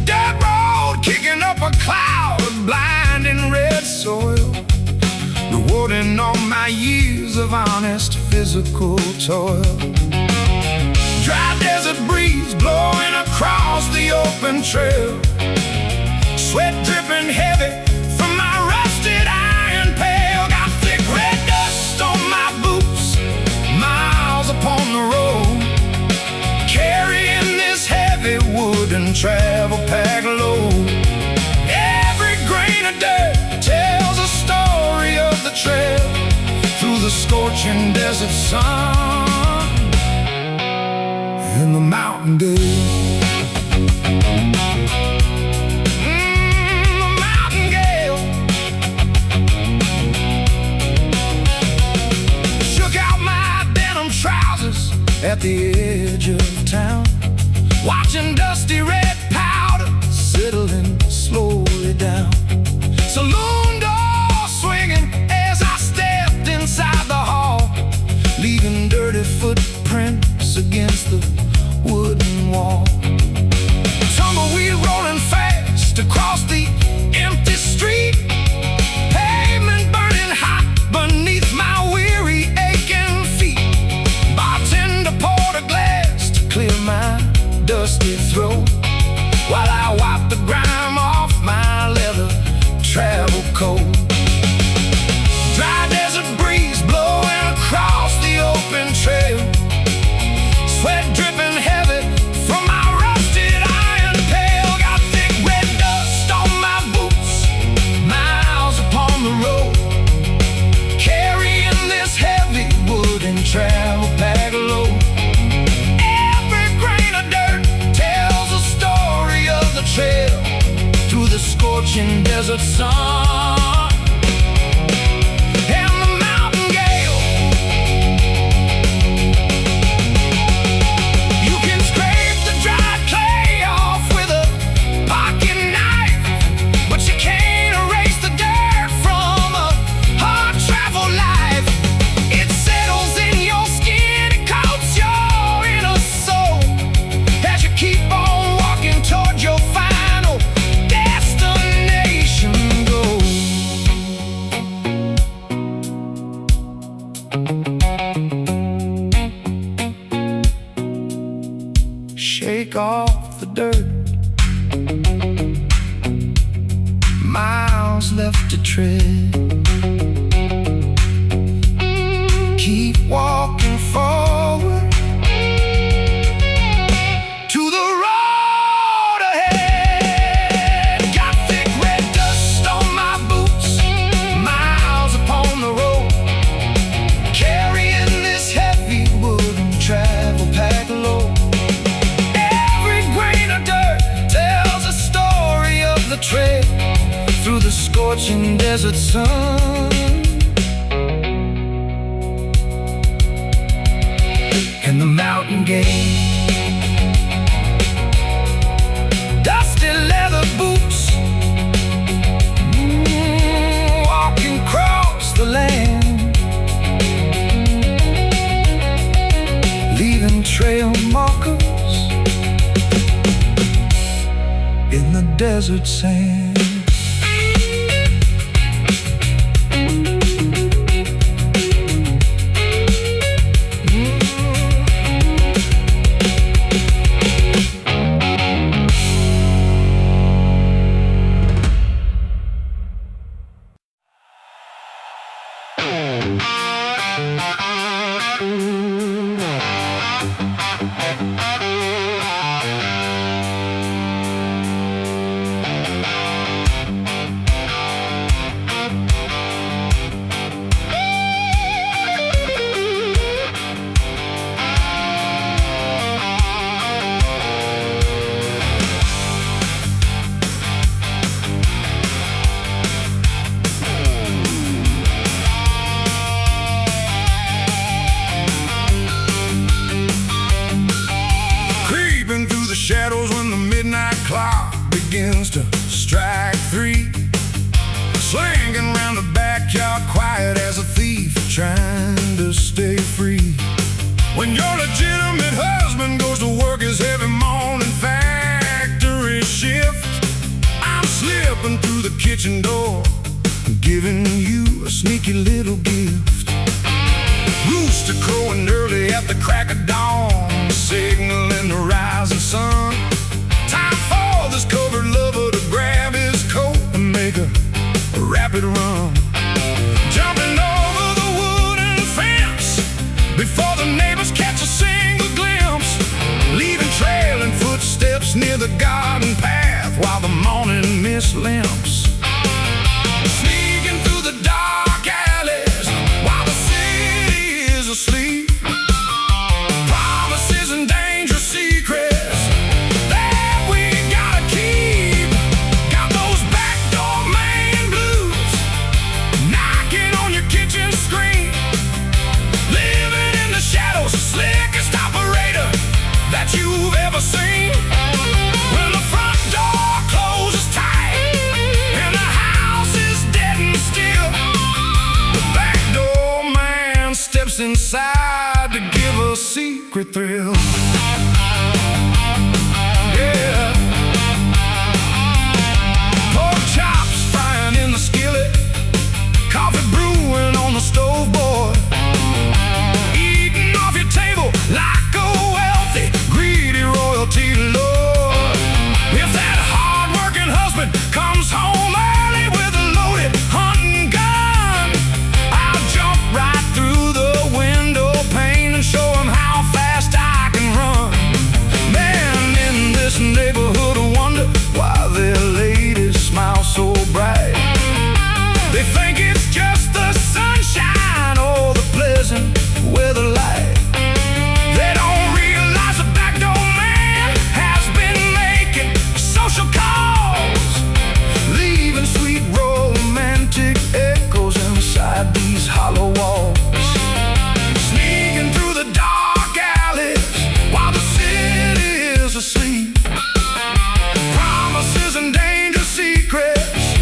Dirt road kicking up a cloud of blinding red soil, rewarding all my years of honest physical toil. Dry desert breeze blowing across the open trail, sweat dripping heavy from my rusted iron pail. Got thick red dust on my boots, miles upon the road, carrying this heavy wooden travel pack load. Every grain of dirt tells a story of the trail through the scorching desert sun and the mountain dew. At the edge of town, watching dusty red powder settling slowly down. Saloon door swinging as I stepped inside the hall, leaving dirty footprints against the wooden wall. Tumbleweed rolling fast across the empty street, pavement burning hot beneath my weary aching feet. Bartender poured a glass to clear my dusty throat, while I wiped the grime off my leather travel coat. Dry desert breeze blowing across the open trail, sweat dripping heavy from my rusted iron pail. Got thick red dust on my boots, miles upon the road, carrying this heavy wooden travel pack load. Every grain of dirt tells a story of the trail through the scorching desert sun and the mountain gale. You can scrape the dried clay off with a pocket knife, but you can't erase the dirt from a hard travel life. It settles in your skin, it coats your inner soul as you keep on walking toward your final destination goal. Shake off the dirt, miles left to tread. Keep walking forward to the road ahead. Got thick red dust on my boots, miles upon the road, carrying this heavy desert sun and the mountain gate. Dusty leather boots, walking across the land, leaving trail markers in the desert sand. Shadows when the midnight clock begins to strike 3, slinking round the backyard quiet as a thief trying to stay free. When your legitimate husband goes to work his heavy morning factory shift, I'm slipping through the kitchen door, giving you a sneaky little gift. Rooster crowing early at the crack of dawn, signaling the rising sun. Time for this covered lover to grab his coat and make a rapid run, jumping over the wooden fence before the neighbors catch a single glimpse, leaving trailing footsteps near the garden path while the morning mist limps. Sneaking through the dark alleys while the city is asleep, promises and dangerous secrets that we gotta keep. Got those backdoor man blues knocking on your kitchen screen, living in the shadows, the slickest operator that you've ever seen. When the front door closes tight and the house is dead and still, the backdoor man steps inside to give a secret thrill. Yeah. Pork chops frying in the skillet, coffee brewing on the stove board, eating off your table like a wealthy, greedy royalty lord. If that hard-working husband comes home early with a loaded hunting gun, I'll jump right through the window pane and show him how fast I can run. Man, in this neighborhood I wonder why their ladies smile so bright. They think it's just the sunshine or the pleasant weather light. They don't realize the backdoor man has been making social calls, leaving sweet romantic echoes inside these hollow walls. Sneaking through the dark alleys while the city is asleep, promises and dangerous secrets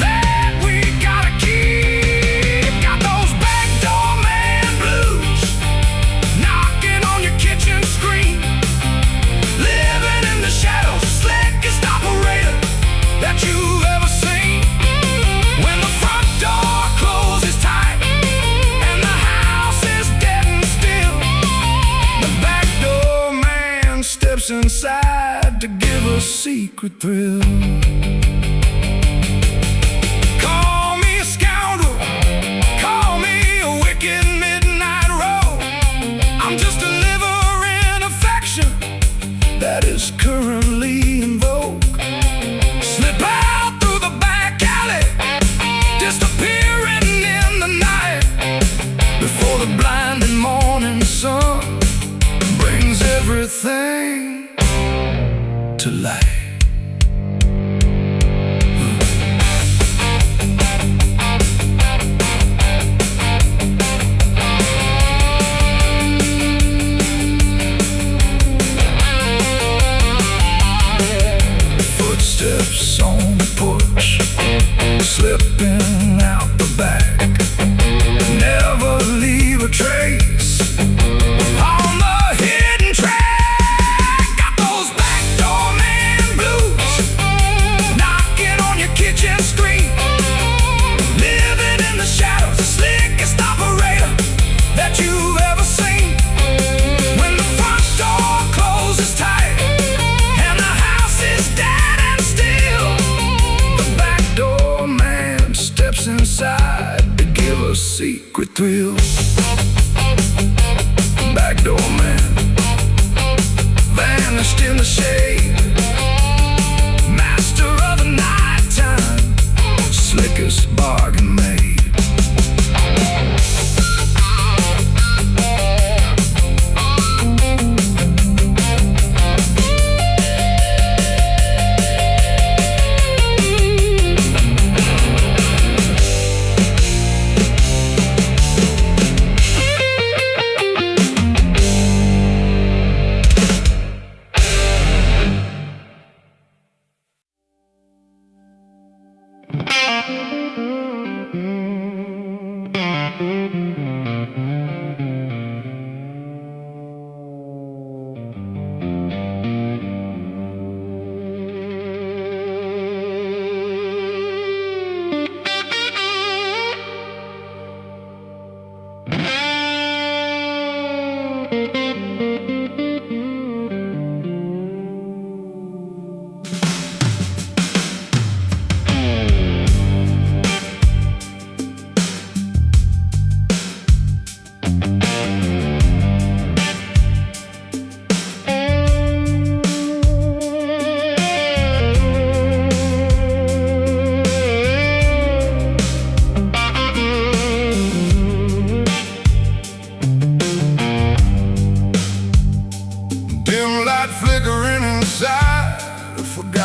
that we gotta keep. Got those backdoor man blues knocking on your kitchen screen, living in the shadows, the slickest operator that you've ever seen. When the front door closes tight and the house is dead and still, the backdoor man steps inside to give a secret thrill. Call me a scoundrel, call me a wicked midnight rogue, I'm just delivering affection that is currently in vogue. Slip out through the back alley, disappearing in the night before the blinding morning sun brings everything to light.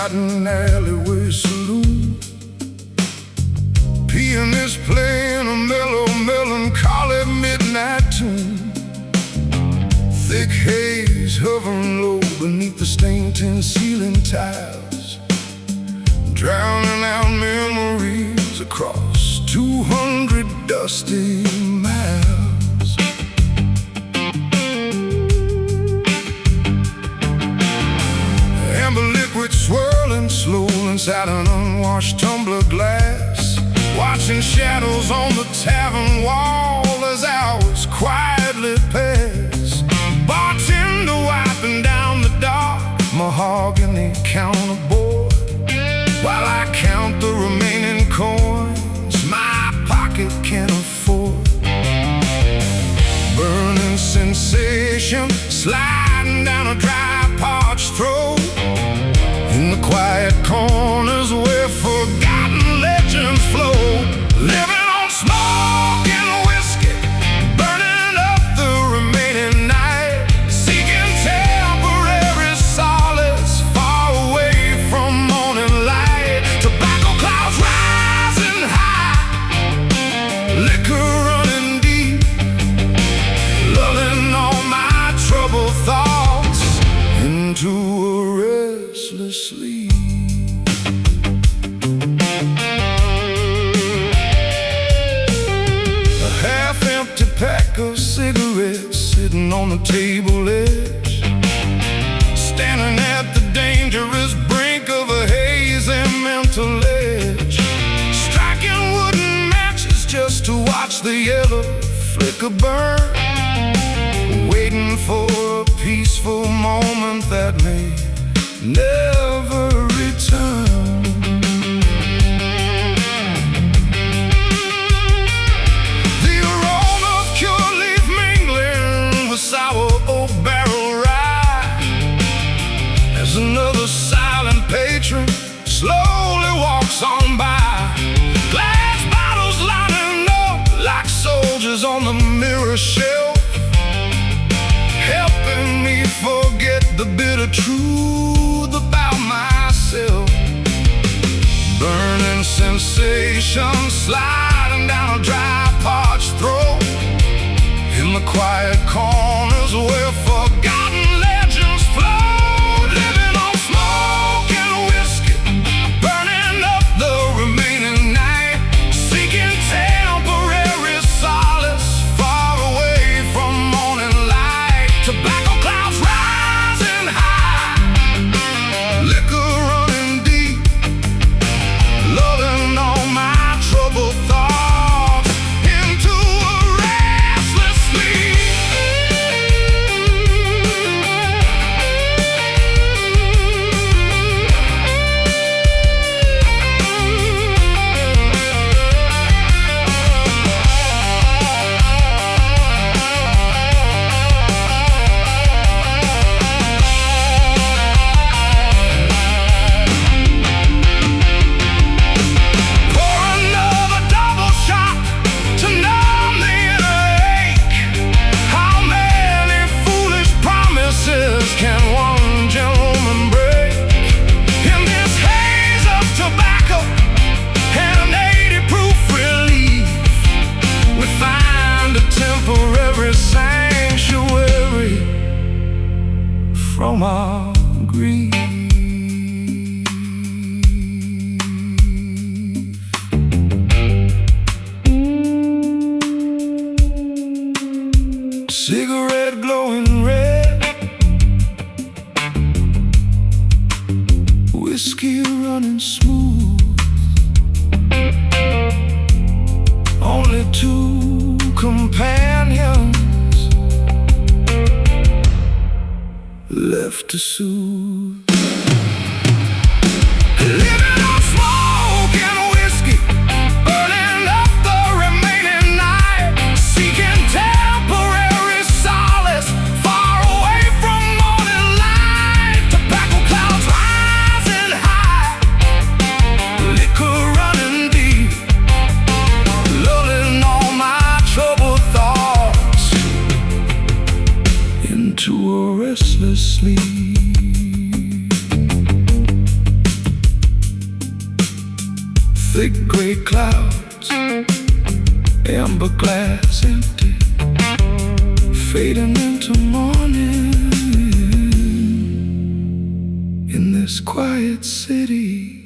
forgotten alleyway saloon. Pianist playing a mellow, melancholy midnight tune. Thick haze hovering low beneath the stained tin ceiling tiles, drowning out memories across 200 dusty miles. Amber liquid swirling slow inside an unwashed tumbler glass, watching shadows on the tavern wall as hours quietly pass. Bartender wiping down the dark mahogany counterboard, while I count the remaining coins my pocket can afford. Burning sensation sliding down a dry, parched throat, in the quiet corners where forgotten legends flow. Living on smoke and whiskey, burning up the remaining night, seeking temporary solace far away from morning light. Tobacco clouds rising high, liquor running deep, lulling all my troubled thoughts into a restless sleep. Pack of cigarettes sitting on the table edge, standing at the dangerous brink of a hazy mental edge, striking wooden matches just to watch the yellow flicker burn, waiting for a peaceful moment that may never return. Sour oak barrel rye, as another silent patron slowly walks on by. Glass bottles lining up like soldiers on the mirror shelf, helping me forget the bitter truth about myself. Burning sensation sliding down a dry, parched throat, in the quiet corners where forgotten legends flow. Living on smoke and whiskey, burning up the remaining night, seeking temporary solace far away from morning light. Tobacco clouds rising high, liquor running deep, lulling all my troubled thoughts into a restless sleep. Pour another double shot to numb the inner ache. How many foolish promises can one gentleman break? In this haze of tobacco and 80-proof relief, we find a temporary sanctuary from our grief. Cigarette glowing red, whiskey running smooth, only two companions left to soothe. Living on smoke and whiskey, burning up the remaining night, seeking temporary solace far away from morning light. Tobacco clouds rising high, liquor running deep, lulling all my troubled thoughts into a restless sleep. thick gray clouds, amber glass empty, fading into morning in this quiet city.